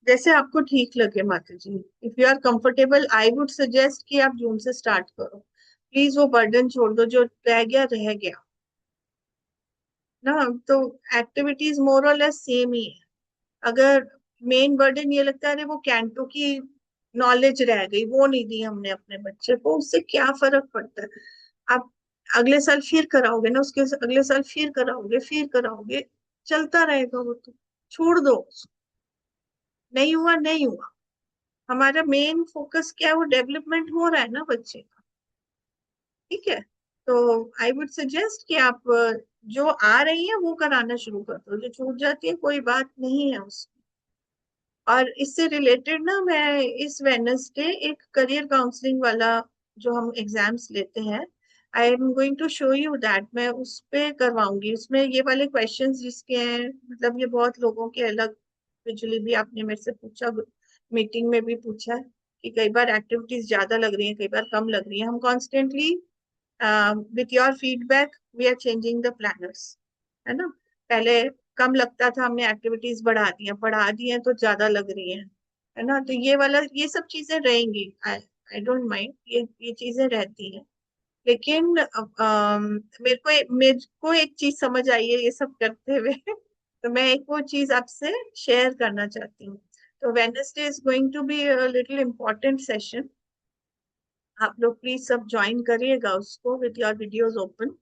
जैसे आपको ठीक लगे माता जी, if you are comfortable I would suggest कि आप जून से स्टार्ट करो। प्लीज वो बर्डन छोड़ दो, जो रह गया रह गया ना। तो एक्टिविटीज मोर और लेस सेम ही है। अगर मेन बर्डन ये लगता है अरे वो कैंटो की नॉलेज रह गई, वो नहीं दी हमने अपने बच्चे को, उससे क्या फर्क पड़ता है। आप अगले साल फिर कराओगे ना, उसके अगले साल फिर कराओगे, फिर कराओगे, चलता रहेगा वो। तो छोड़ दो, नहीं हुआ नहीं हुआ। हमारा मेन फोकस क्या है, वो डेवलपमेंट हो रहा है ना बच्चे का। ठीक है। तो आई वुड सजेस्ट कि आप जो आ रही है वो कराना शुरू कर दो, जो छूट जाती है कोई बात नहीं है उसमें। और इससे रिलेटेड ना, मैं इस वेडनेसडे एक करियर काउंसलिंग वाला जो हम एग्जाम्स लेते हैं, I am going to show you that, मैं उस पे करवाऊंगी। उसमें ये वाले क्वेश्चंस जिसके हैं, मतलब ये बहुत लोगों के अलग, विजुअली भी आपने मेरे से पूछा, मीटिंग में भी पूछा है कि कई बार एक्टिविटीज ज्यादा लग रही है, कई बार कम लग रही है। हम constantly with your feedback we are changing the planners, है ना। पहले कम लगता था, हमने एक्टिविटीज बढ़ा दी हैं तो ज्यादा लग रही हैं, है ना। तो ये वाला, ये सब चीजें रहेंगी, आई डोंट माइंड, ये चीजें रहती हैं। लेकिन मेरे को एक चीज समझ आई है ये सब करते हुए तो मैं एक वो चीज आपसे शेयर करना चाहती हूँ। तो Wednesday is going to be a little important session. आप लोग प्लीज सब ज्वाइन करिएगा उसको विद योर वीडियोस ओपन।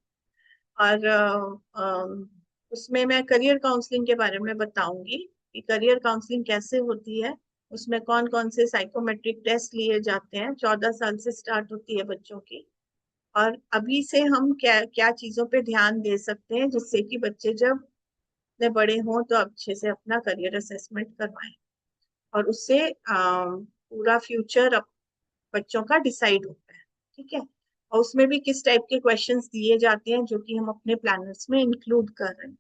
और उसमें मैं करियर काउंसलिंग के बारे में बताऊंगी कि करियर काउंसलिंग कैसे होती है, उसमें कौन कौन से साइकोमेट्रिक टेस्ट लिए जाते हैं। 14 साल से स्टार्ट होती है बच्चों की। और अभी से हम क्या क्या चीजों पे ध्यान दे सकते हैं जिससे कि बच्चे जब इतने बड़े हों तो अच्छे से अपना करियर असेसमेंट करवाएं और उससे पूरा फ्यूचर बच्चों का डिसाइड होता है। ठीक है। और उसमें भी किस टाइप के क्वेश्चंस दिए जाते हैं जो कि हम अपने प्लानर्स में इंक्लूड कर रहे हैं।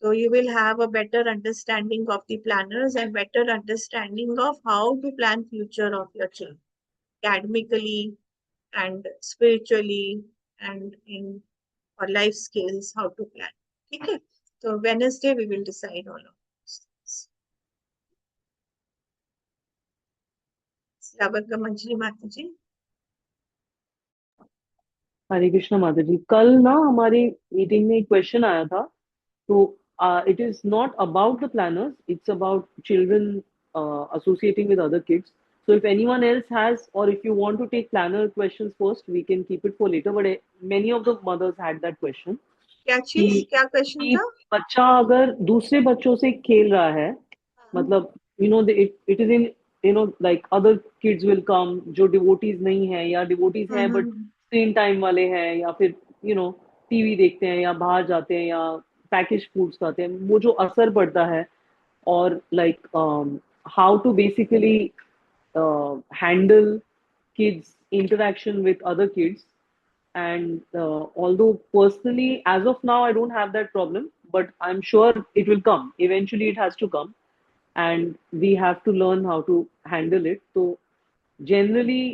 So you will have a better understanding of the planners and better understanding of how to plan future of your children, academically and spiritually and in or life skills, how to plan. ठीक है। So Wednesday we will decide all of this. श्रावक मंजरी माता जी। हरे कृष्णा माता जी, कल ना हमारी meeting में एक क्वेश्चन आया था। तो it is not about the planners, it's about children associating with other kids. So if anyone else has, or if you want to take planner questions first, we can keep it for later. But many of the mothers had that question क्या चीज, कि क्या question कि था? बच्चा अगर दूसरे बच्चों से खेल रहा है, मतलब it is in like other kids will come जो डिवोटीज नहीं है या डिवोटीज हैं बट स्क्रीन टाइम वाले हैं, या फिर टीवी देखते हैं या बाहर जाते हैं या पैकेज फूड्स खाते हैं, वो जो असर पड़ता है। और like how to basically handle kids interaction with other kids. And although personally as of now I don't have that problem, but I'm sure it will come eventually, it has to come, and we have to learn how to handle it. So generally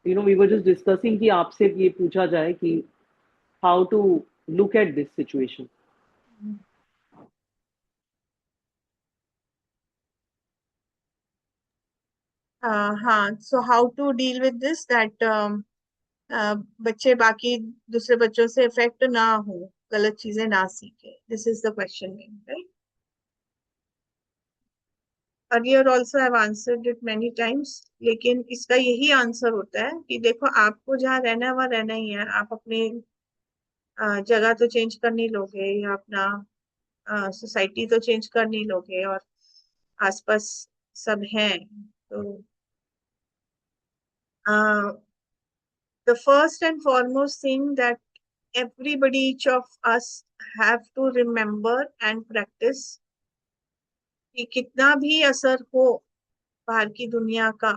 we were just discussing कि आपसे ये पूछा जाए कि how to look at this situation. हाँ, so how to deal with this that बच्चे बाकी दूसरे बच्चों से इफेक्ट ना हो, गलत चीजें ना सीखे। This is the question, right? earlier also I've answered it many times, लेकिन इसका यही आंसर होता है कि देखो आपको जहाँ रहना है वहाँ रहना ही है। आप अपनी जगह तो चेंज कर नहीं लोगे या अपना सोसाइटी तो चेंज कर नहीं लोगे, और आसपास सब हैं। तो the first and foremost thing that everybody, each of us have to remember and practice कि कितना भी असर हो बाहर की दुनिया का,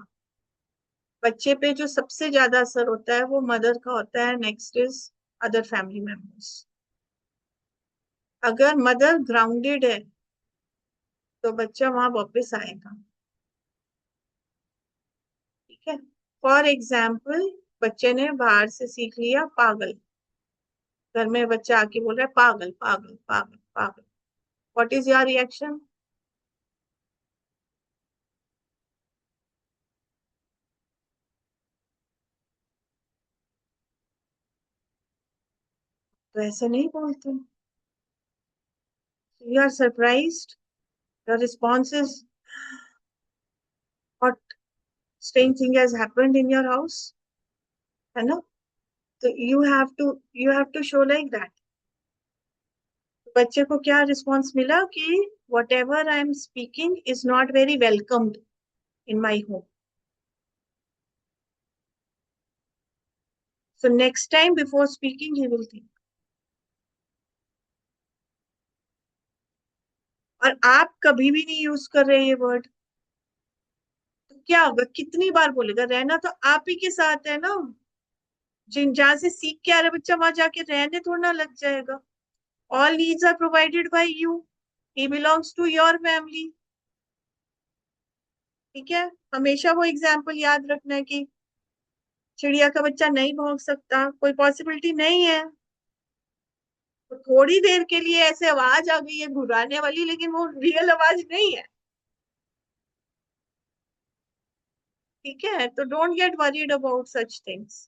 बच्चे पे जो सबसे ज्यादा असर होता है वो मदर का होता है। Next is other family members. अगर मदर ग्राउंडेड है तो बच्चा वहां वापस आएगा। ठीक है। फॉर एग्जाम्पल, बच्चे ने बाहर से सीख लिया पागल, घर में बच्चा आके बोल रहा है पागल पागल पागल पागल, व्हाट इज योर रिएक्शन? तो ऐसे नहीं बोलते। You are surprised, your response is what strange thing has happened in your house, है ना? तो you have to show like that. बच्चे को क्या रिस्पॉन्स मिला कि whatever I am speaking is not very welcomed in my home. So next time before speaking he will think. और आप कभी भी नहीं यूज कर रहे ये वर्ड, तो क्या होगा? कितनी बार बोलेगा? रहना तो आप ही के साथ है ना। जिन जहां से सीख के आ रहा बच्चा वहां जाके रहने थोड़ा ना लग जाएगा। All needs are provided by you, he belongs to your family. ठीक है। हमेशा वो एग्जाम्पल याद रखना है कि चिड़िया का बच्चा नहीं भौंक सकता, कोई पॉसिबिलिटी नहीं है। तो थोड़ी देर के लिए ऐसे आवाज आ गई है घुराने वाली, लेकिन वो रियल आवाज नहीं है। ठीक है। तो don't get worried about such things.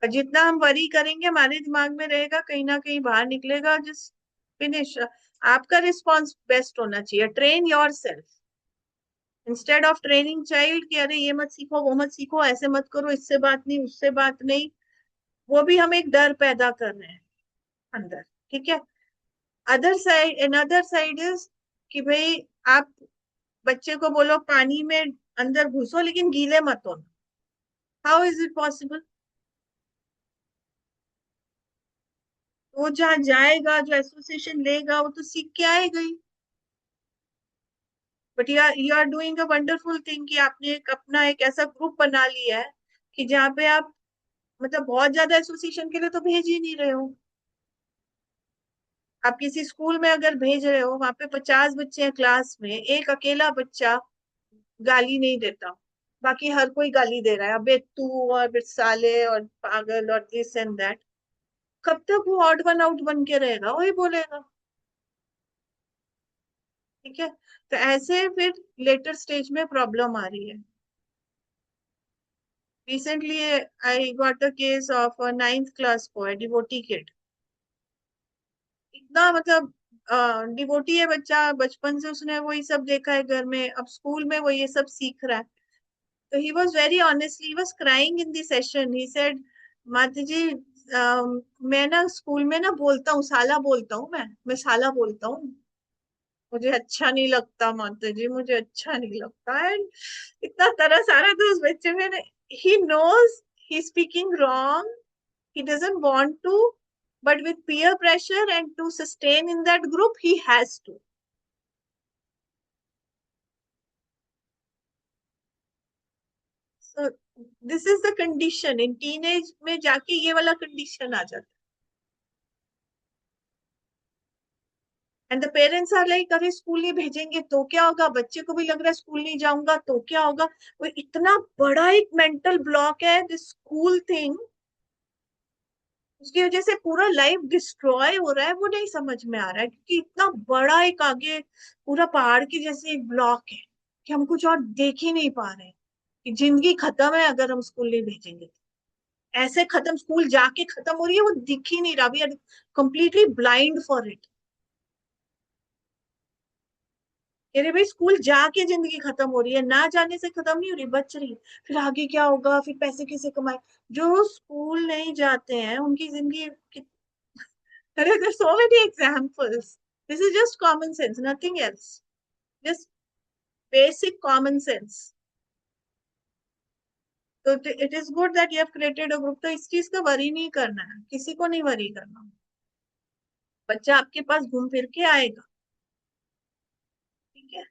और जितना हम वरी करेंगे हमारे दिमाग में रहेगा, कहीं ना कहीं बाहर निकलेगा। जिस फिनिश। आपका रिस्पॉन्स बेस्ट होना चाहिए। Train your self instead of training child कि अरे ये मत सीखो, वो मत सीखो, ऐसे मत करो, इससे बात नहीं, उससे बात नहीं। वो भी हम एक डर पैदा कर रहे हैं अंदर, ठीक है। Other side, another side is कि भाई आप बच्चे को बोलो पानी में अंदर घुसो लेकिन गीले मत हो। How is it possible? वो जहाँ जाएगा, जो एसोसिएशन लेगा, वो तो सीख के आएगा ही। But you are doing a wonderful thing कि आपने एक अपना एक ऐसा ग्रुप बना लिया है कि जहाँ पे आप मतलब बहुत ज्यादा एसोसिएशन के लिए तो भेज ही नहीं रहे हो। आप किसी स्कूल में अगर भेज रहे हो, वहां पे 50 बच्चे हैं क्लास में, एक अकेला बच्चा गाली नहीं देता, बाकी हर कोई गाली दे रहा है, अबे तू और साले और पागल और दिस एंड दैट। कब तक वो ऑड वन आउट बन के रहेगा? वही बोलेगा, ठीक है। तो ऐसे फिर लेटर स्टेज में प्रॉब्लम आ रही है। Recently I got a case of a 9th class boy, devotee kid. इतना मतलब डिवोटी है बच्चा, बचपन से उसने वही सब देखा है घर में, अब स्कूल में वो ये सब सीख रहा है। तो he was very honestly, he was crying in the session. He said, माता जी मैं ना स्कूल में ना बोलता हूँ, साला बोलता हूँ, मैं साला बोलता हूँ, मुझे अच्छा नहीं लगता माता जी, मुझे अच्छा नहीं लगता। एंड इतना तरस आ रहा था उस बच्चे में। He knows he speaking wrong, he doesn't want to, but with peer pressure and to sustain in that group he has to. So this is the condition in teenage में जाके ये वाला condition आ जाता है। And the parents are like, अरे school नहीं भेजेंगे तो क्या होगा, बच्चे को भी लग रहा है स्कूल नहीं जाऊंगा तो क्या होगा। वो इतना बड़ा एक मेंटल ब्लॉक है दिस स्कूल थिंग, उसकी वजह से पूरा लाइफ डिस्ट्रॉय हो रहा है। वो नहीं समझ में आ रहा है क्योंकि इतना बड़ा एक आगे पूरा पहाड़ की जैसे एक ब्लॉक है कि हम कुछ और देख ही नहीं पा रहे हैं, कि जिंदगी खत्म है अगर हम स्कूल नहीं भेजेंगे तो। ऐसे खत्म, स्कूल जाके खत्म हो रही है, वो दिख ही नहीं रहा, we are completely blind for it. अरे भाई स्कूल जाके जिंदगी खत्म हो रही है, ना जाने से खत्म नहीं हो रही, बच रही है। फिर आगे क्या होगा, फिर पैसे कैसे कमाए। जो स्कूल नहीं जाते हैं उनकी जिंदगी there's so many examples. This is just common sense, nothing else. Just basic common sense. So it is good that you have created a group. तो इस चीज का वरी नहीं करना है, किसी को नहीं वरी करना। बच्चा आपके पास घूम फिर के आएगा, ठीक है।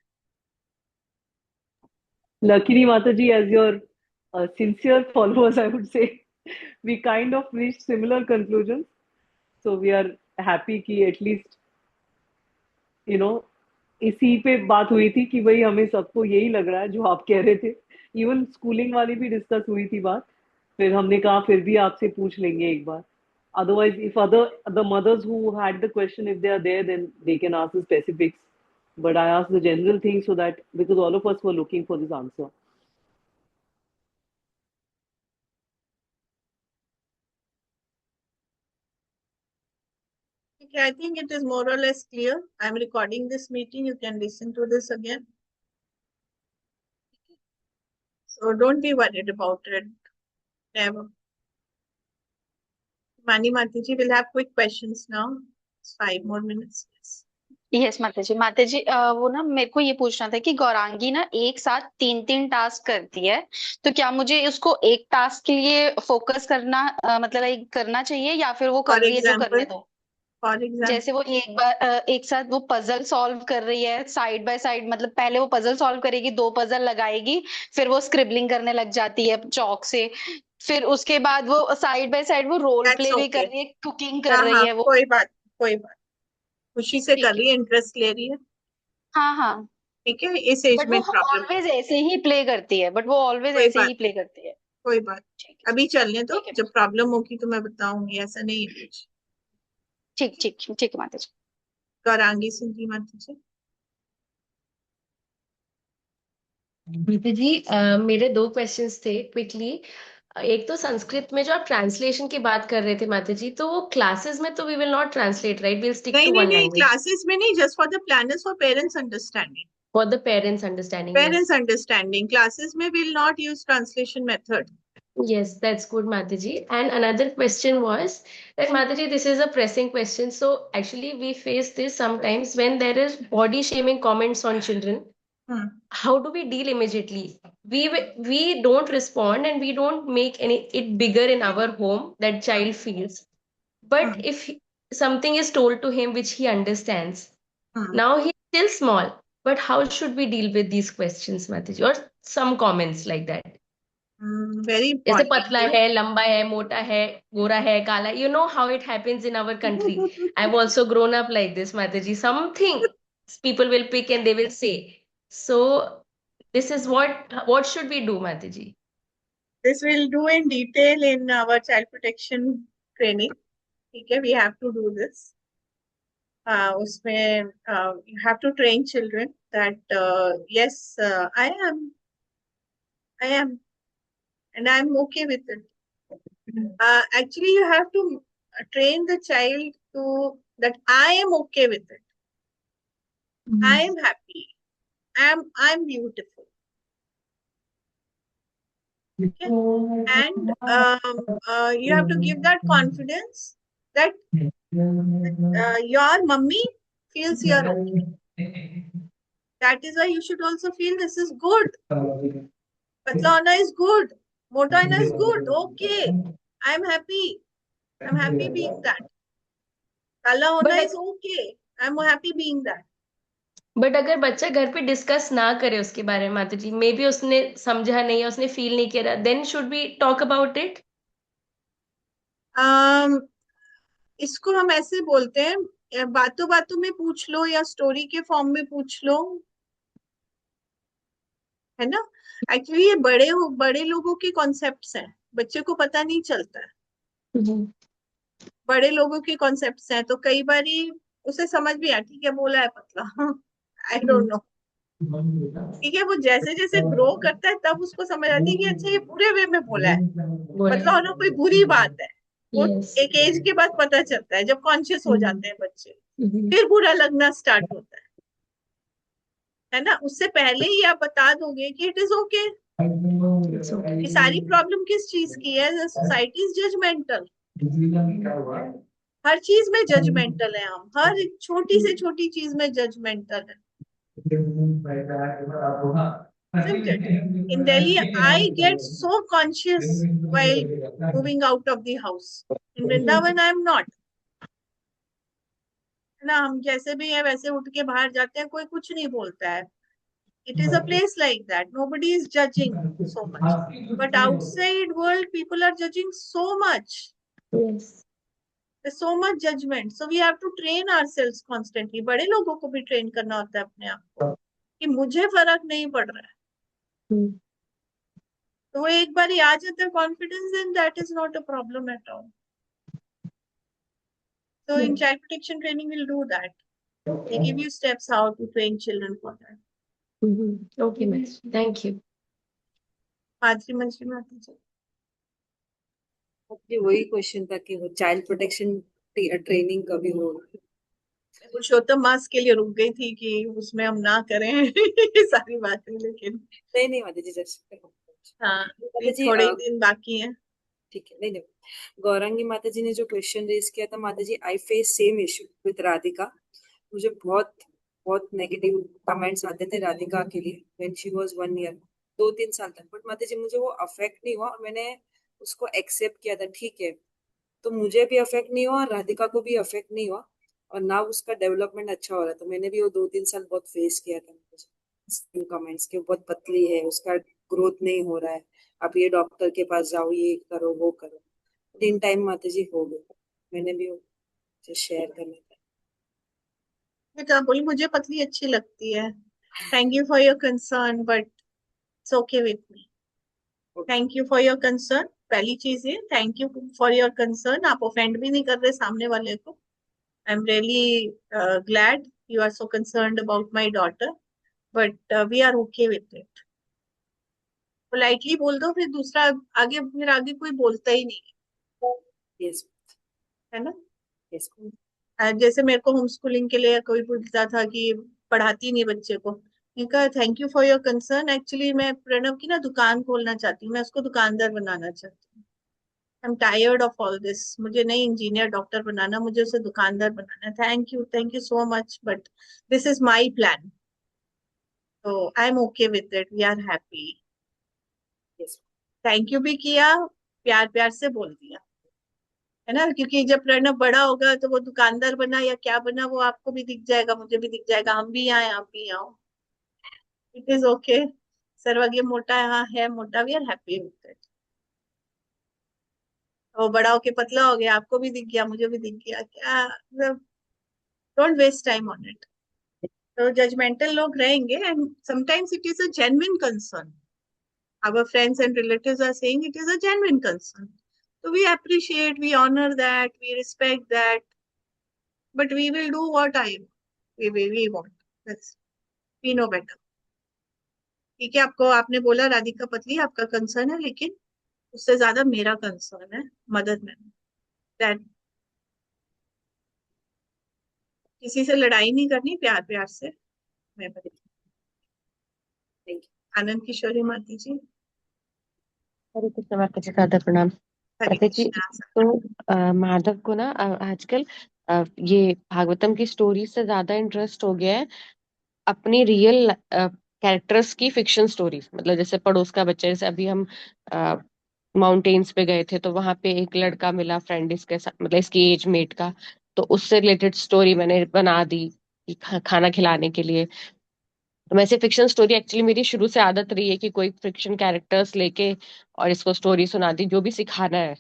Luckily, Mataji, as your sincere followers, I would say, we kind of reached similar conclusions. So we are happy कि at least, you know, इसी पे बात हुई थी कि भाई हमें सबको यही लग रहा है जो आप कह रहे थे। इवन स्कूलिंग वाली भी डिस्कस हुई थी बात, फिर हमने कहा फिर भी आपसे पूछ लेंगे एक बार। Otherwise, if the mothers who had the question, if they are there, then they can ask the specifics. But I asked the general thing so that because all of us were looking for this answer. Okay, I think it is more or less clear. I'm recording this meeting. You can listen to this again. So don't be worried about it. Never. Mani Mataji will have quick questions now. It's 5 more minutes. Yes. Yes माता जी वो ना मेरे को ये पूछना था कि गौरांगी ना एक साथ 3-3 टास्क करती है, तो क्या मुझे उसको एक टास्क के लिए फोकस करना मतलब एक करना चाहिए, या फिर वो कर For रही है जो करने example, दो। for example, जैसे वो एक बार एक साथ वो पजल सॉल्व कर रही है साइड बाय साइड, मतलब पहले वो पजल सॉल्व करेगी, 2 पजल लगाएगी, फिर वो स्क्रिबलिंग करने लग जाती है चौक से, फिर उसके बाद वो साइड बाय साइड वो रोल that's प्ले भी कर okay. रही है, कुकिंग कर हाँ रही हाँ, है वो। कोई बात खुशी से कर ठीक है। रही है, इंटरेस्ट ले रही है, हाँ हाँ। ठीक है। इस एज बट वो में प्रॉब्लम ऑलवेज ऐसे ही प्ले करती है, बट वो ऑलवेज कोई ऐसे बात ही प्ले करती है। कोई बात ठीक है। अभी चलने दो, ठीक है। जब प्रॉब्लम होगी तो मैं बताऊंगी, ऐसा नहीं है कुछ। ठीक ठीक ठीक है माता जी। गौरांगी सिंधी माता जी। दीदी जी मेरे 2 क्वेश्चंस थे क्विकली। एक तो संस्कृत में जो आप ट्रांसलेशन की बात कर रहे थे माता जी, तो वो क्लासेस में तो we will not translate, right? Will stick नहीं टू नहीं वन नहीं, लैंग्वेज क्लासेस में नहीं, just for the planners, for parents understanding. For the parents understanding, parents yes. Understanding classes में will not use translation method. Yes, that's good, Mataji. And another question was that, Mataji, this is a pressing question. So actually, we face this sometimes when there is body shaming comments on children. How do we deal immediately? We don't respond and we don't make any it bigger in our home that child feels. But if something is told to him which he understands, now he's still small. But how should we deal with these questions, Mataji, or some comments like that? Very जैसे important. पतला है, लंबा है, मोटा है, गोरा है, काला, you know how it happens in our country. I've also grown up like this, Mataji. Something people will pick and they will say. So this is what should we do, Mataji? This we'll do in detail in our child protection training. ठीक है, we have to do this. उसमें you have to train children that yes, I am, and I'm okay with it. Actually, you have to train the child to that I am okay with it. I am happy. I'm beautiful. Okay? And you have to give that confidence that your mummy feels you're okay. That is why you should also feel this is good. Patla hona is good. Mota hona is good. Okay. I'm happy. I'm happy being that. Kala hona is okay. I'm happy being that. But अगर बच्चा घर पे discuss ना करे उसके बारे में, माता जी, मे बी उसने समझा नहीं है, उसने फील नहीं किया, then should be talk about it? इसको हम ऐसे बोलते हैं, बातों बातों में पूछ लो या स्टोरी के फॉर्म में पूछ लो, है ना। एक्चुअली ये बड़े लोगों के कॉन्सेप्ट्स हैं, बच्चे को पता नहीं चलता है। बड़े लोगों के कॉन्सेप्ट्स हैं, तो कई बारी उसे समझ भी आया, ठीक है बोला है पतला, आई डोंट नो, ठीक है। वो जैसे जैसे ग्रो करता है तब उसको समझ आती है कि अच्छा ये बुरे वे में बोला है, पतला होना कोई बुरी बात है। वो एक एज के बाद पता चलता है, जब कॉन्शियस हो जाते हैं बच्चे, फिर बुरा लगना स्टार्ट होता है ना। उससे पहले ही आप बता दोगे कि इट इज ओके। ये सारी प्रॉब्लम किस चीज की है? सोसाइटी इज जजमेंटल, हर चीज में जजमेंटल है, हम हर छोटी से छोटी चीज में जजमेंटल है। In Delhi, I get so conscious while moving out of the house. In Vrindavan, I am not. ना, हम जैसे भी है वैसे उठ के बाहर जाते हैं, कोई कुछ नहीं बोलता है। It is a place like that. Nobody is judging so much. But outside world, people are judging so much. Yes. There's so much judgment. So we have to train ourselves constantly. बड़े लोगों को भी train करना होता है अपने आप को कि मुझे फर्क नहीं पड़ रहा है। तो वो एक बार आ जाता है confidence, then that is not a problem at all. So in child protection training, we'll do that. They give you steps how to train children for that. Okay, ma'am. Thank you. माधुरी मंजरी माता जी। ये वही question था कि वो child protection training कभी हो। पुरुषोत्तम मास के लिए रुक गई थी कि उसमें हम ना करें ये सारी बातें, लेकिन नहीं माता जी, जस्ट हाँ, थोड़े ही दिन बाकी हैं। ठीक है। नहीं, गौरांगी माता जी ने जो क्वेश्चन रेज किया था माता जी, I face same issue with Radhika. मुझे बहुत बहुत नेगेटिव कमेंट्स आते थे राधिका के लिए व्हेन शी वाज 1 ईयर, 2-3 साल तक। बट माता जी मुझे वो अफेक्ट नहीं हुआ और मैंने उसको एक्सेप्ट किया था, ठीक है। तो मुझे भी अफेक्ट नहीं हुआ, राधिका को भी अफेक्ट नहीं हुआ, और ना उसका डेवलपमेंट अच्छा हो रहा था। मैंने भी वो 2-3 साल बहुत फेस किया था कमेंट्स के, बहुत पतली है, उसका ग्रोथ नहीं हो रहा है, आप ये डॉक्टर के पास जाओ, ये करो वो करो। इन टाइम माता जी हो गए, मैंने भी वो शेयर करना था। बेटा बोली मुझे पतली अच्छी लगती है। Thank you for your concern, but it's okay with me. Thank you for your concern. पहली चीज है thank you for your concern. आप ऑफेंड भी नहीं कर रहे सामने वाले को। I am really glad you are so concerned about my daughter, but we are okay with it. Politely बोल दो, फिर दूसरा आगे, फिर आगे कोई बोलता ही नहीं यस है ना। यस जैसे मेरे को होम स्कूलिंग के लिए कोई पूछता था कि पढ़ाती नहीं बच्चे को, मैंने कहा thank you for your concern, actually मैं प्रणव की ना दुकान खोलना चाहती हूँ, मैं उसको दुकानदार बनाना चाहती हूँ। I am tired of all this, मुझे नहीं इंजीनियर डॉक्टर बनाना, मुझे उसे दुकानदार बनाना। Thank you so much, but this is my plan, तो I am okay with it, we are happy. Yes thank you भी किया, प्यार प्यार से बोल दिया, है ना, क्योंकि जब प्रणव बड़ा होगा तो वो दुकानदार बना या क्या बना वो आपको भी दिख जाएगा, मुझे भी दिख जाएगा, हम भी आए आप भी आओ, इट इज ओके। सर्वज्ञ मोटा यहाँ है, मोटा, we are happy with it. वो बड़ा होके पतला हो गया, आपको भी दिख गया, मुझे भी दिख गया, क्या, don't waste time on it. तो जजमेंटल लोग रहेंगे, and sometimes it is a genuine concern, our friends and relatives are saying it is a genuine concern, so we appreciate, we honor that, we respect that, but we will do what we want. That's, we know better. ठीक है, आपको, आपने बोला राधिका पतली आपका concern है, लेकिन उससे ज्यादा मेरा कंसर्न है मदद में, दैट किसी से लड़ाई नहीं करनी, प्यार प्यार से मैं बता। थैंक यू आनंद किशोरी माती जी। हरे कृष्ण माता जी, सादर प्रणाम। हरे माता जी, कृष्णा। तो माधव को ना आजकल ये भागवतम की स्टोरी से ज्यादा इंटरेस्ट हो गया है अपनी रियल कैरेक्टर्स की फिक्शन स्टोरीज। मतलब जैसे पड़ोस का बच्चा, जैसे अभी हम माउंटेन्स पे गए थे तो वहां पे एक लड़का मिला फ्रेंड इसके साथ, मतलब इसकी एज मेट का, तो उससे रिलेटेड स्टोरी मैंने बना दी कि खाना खिलाने के लिए। तो वैसे फिक्शन स्टोरी एक्चुअली मेरी शुरू से आदत रही है कि कोई फिक्शन कैरेक्टर्स लेके और इसको स्टोरी सुना दी जो भी सिखाना है।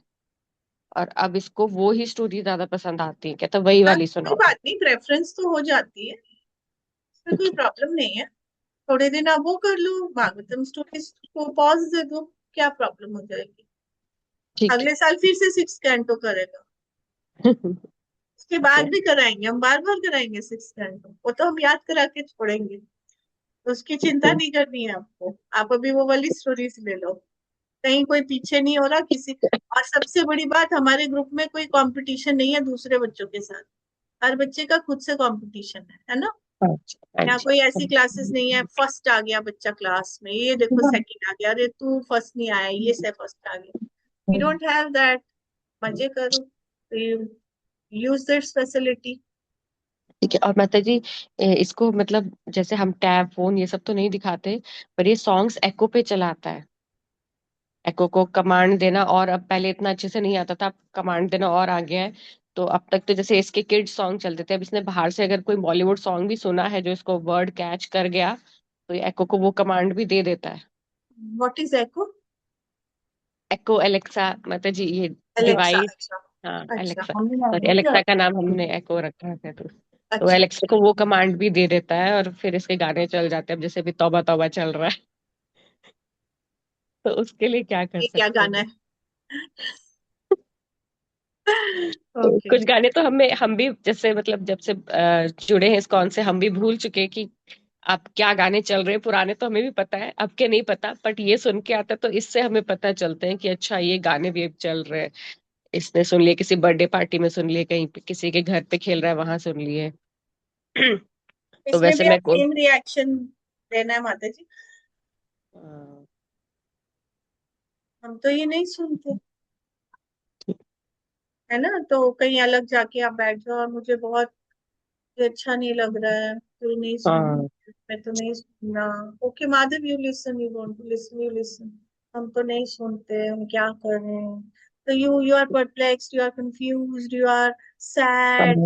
और अब इसको वो ही स्टोरी ज्यादा पसंद आती है, कहता वही वाली कोई सुनाओ। बात नहीं, प्रेफरेंस तो हो जाती है, इसमें कोई ठीक है। प्रॉब्लम नहीं है। थोड़े दिन आप वो कर लो, भागवतम स्टोरीज को पॉज दे दो, क्या प्रॉब्लम हो जाएगी। ठीक अगले साल फिर से 6 कैंटो करेगा, है। उसके ठीक बाद है। भी कराएंगे, हम बार बार कराएंगे 6 कैंटो, वो तो हम याद करा के छोड़ेंगे, तो उसकी चिंता नहीं करनी है आपको। आप अभी वो वाली स्टोरीज ले लो, कहीं कोई पीछे नहीं हो रहा किसी। और सबसे बड़ी बात, हमारे ग्रुप में कोई कंपटीशन नहीं है दूसरे बच्चों के साथ, हर बच्चे का खुद से कंपटीशन है ना। अच्छा, हाँ यहाँ जी। कोई ऐसी क्लासेस नहीं है फर्स्ट आ गया बच्चा क्लास में, ये देखो सेकंड आ गया, अरे तू फर्स्ट नहीं आया, ये से फर्स्ट आ गया, वी डोंट हैव दैट। मजे करो, यूज दिस फैसिलिटी। ठीक है। और माता जी, इसको मतलब जैसे हम टैब फोन ये सब तो नहीं दिखाते, पर ये सॉन्ग्स एको पे चलाता है। एको को कमांड देना, और अब पहले इतना अच्छे से नहीं आता था, अब कमांड देना और आ गया है। तो अब तक तो जैसे इसके किड्स सॉन्ग चलते थे, अब इसने बाहर से अगर कोई बॉलीवुड सॉन्ग भी सुना है जो इसको वर्ड कैच कर गया, तो ये एको को वो कमांड भी दे देता है। What is echo? Echo Alexa माता जी, ये एलेक्सा, डिवाइस। अच्छा। हाँ, अच्छा, एलेक्सा, सॉरी, एलेक्सा का नाम हमने एको रखा है। तो अच्छा। एलेक्सा को वो कमांड भी दे देता है और फिर इसके गाने चल जाते हैं। अब जैसे भी तौबा तौबा चल रहा है तो उसके लिए क्या कर ये क्या सकते गाना हैं। है? तो ओके। कुछ गाने तो हम भी जैसे मतलब जब से जुड़े हैं इस कौन से, हम भी भूल चुके हैं कि अब क्या गाने चल रहे हैं। पुराने तो हमें भी पता है, अब के नहीं पता, बट ये सुन के आता है तो इससे हमें पता चलते हैं कि अच्छा ये गाने भी अब चल रहे हैं। इसने सुन लिए, किसी बर्थडे पार्टी में सुन लिए, कहीं पे किसी के घर पे खेल रहा है वहां सुन लिए। तो इसमें वैसे भी आप मैं को सेम रिएक्शन देना है माता जी, अ, हम तो ये नहीं सुनते, है ना, तो कहीं अलग जाके आप बैठ जाओ और मुझे बहुत ये अच्छा नहीं लग रहा है, तो ये नहीं सुन, हाँ, मैं तो नहीं सुनना। Okay Madhav, you listen, you want to listen, you listen, हम तो नहीं सुनते, हम क्या करें। तो you are perplexed, you are confused, you are sad,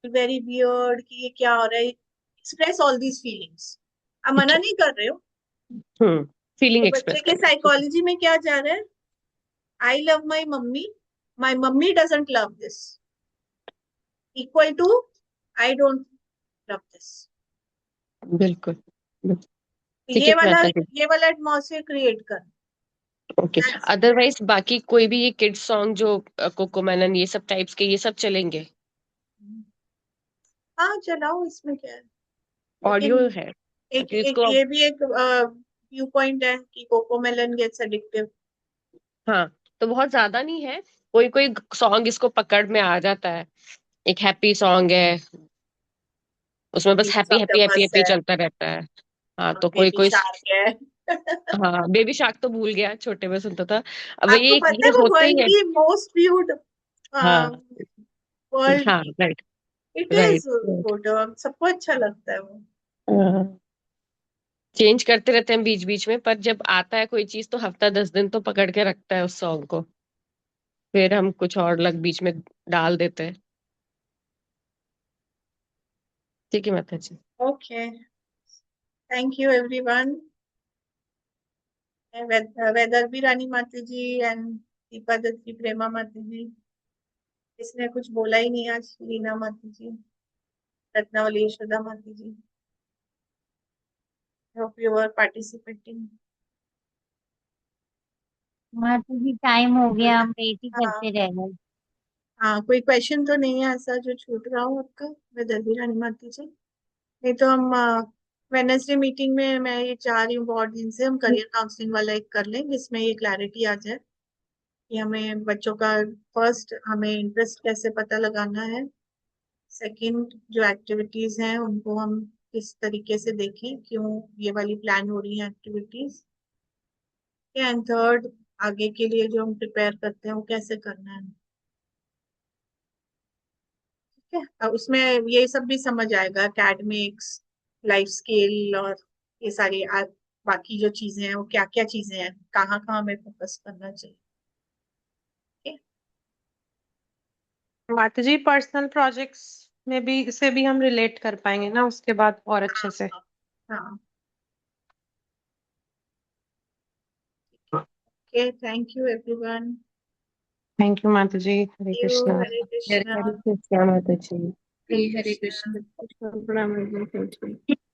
very weird कि ये क्या हो रहा है, एक्सप्रेस ऑल दीज फीलिंग्स। आप ठीक मना है। नहीं कर रहे हो, फीलिंग तो बच्चे एक्सप्रेस के करना है, ठीक है। साइकोलॉजी में क्या जा रहा है, I love my mummy doesn't love this, equal to I don't love this. बिल्कुल, बिल्कुल। ठीक ये है वाला, माता जी। ये वाला एटमॉस्फेयर क्रिएट कर, ओके। दैट्स। अदरवाइज बाकी कोई भी ये किड्स सॉन्ग जो कोकोमेलन ये सब टाइप्स के, ये सब चलेंगे। हाँ चलाओ, इसमें क्या है, ऑडियो लेकिन है एक क्योंकि एक इसको। ये भी एक व्यू पॉइंट है कि कोकोमेलन गेट्स एडिक्टिव? हाँ, तो बहुत ज्यादा नहीं है, कोई कोई सॉन्ग इसको पकड़ में आ जाता है। एक हैप्पी सॉन्ग है, उसमें बस wheels happy of the happy happy बस हैप्पी है, चलता रहता है। हाँ, तो कोई बेबी कोई शार्क है। हाँ, बेबी शार्क तो भूल गया, छोटे में सुनता था। अब आपको पता ये है वो होते ही वर्ल्ड है। की मोस्ट व्यूड हाँ वर्ल्ड हाँ, की, right it is right. Good, सबको अच्छा लगता है वो। चेंज करते रहते हैं बीच बीच में, पर जब आता है कोई चीज तो हफ्ता 10 दिन तो पकड़ के रखता है उस सॉन्ग को, फिर हम कुछ और लग बीच में डाल देते हैं। ठीक है माता जी। Okay, thank you everyone. Weather भी रानी माता जी एंड दीपा दत्ती प्रेमा माता जी, इसने कुछ बोला ही नहीं आज, लीना माता जी, रत्नावली यशोदा माता जी, होप यू आर पार्टिसिपेटिंग। माता जी टाइम हो गया, हम वेट ही हाँ करते रह गए। हाँ, कोई क्वेश्चन तो नहीं है ऐसा जो छूट रहा हो आपका वेदर भी रानी माता जी? नहीं तो हम वेडनेसडे मीटिंग में मैं ये चाह रही हूँ बहुत दिन से, हम करियर काउंसलिंग वाला एक कर लें जिसमें ये क्लैरिटी आ जाए कि हमें बच्चों का फर्स्ट हमें इंटरेस्ट कैसे पता लगाना है, सेकंड जो एक्टिविटीज हैं उनको हम किस तरीके से देखें, क्यों ये वाली प्लान हो रही है एक्टिविटीज, एंड थर्ड आगे के लिए जो हम प्रिपेयर करते हैं वो कैसे करना है। ठीक है, अब उसमें ये सब भी समझ आएगा, एकेडमिक्स, लाइफ स्किल और ये सारी बाकी जो चीजें हैं वो क्या क्या चीजें हैं, कहाँ कहाँ हमें फोकस करना चाहिए। ठीक माता जी पर्सनल प्रोजेक्ट्स में भी इसे भी हम रिलेट कर पाएंगे ना उसके बाद और अच्छे से। है? हाँ, okay, thank you everyone. Thank you माता जी, हरे यू, कृष्णा। हरे हरे कृष्णा। कृष्णा माता जी। हरे कृष्णा। प्रणाम।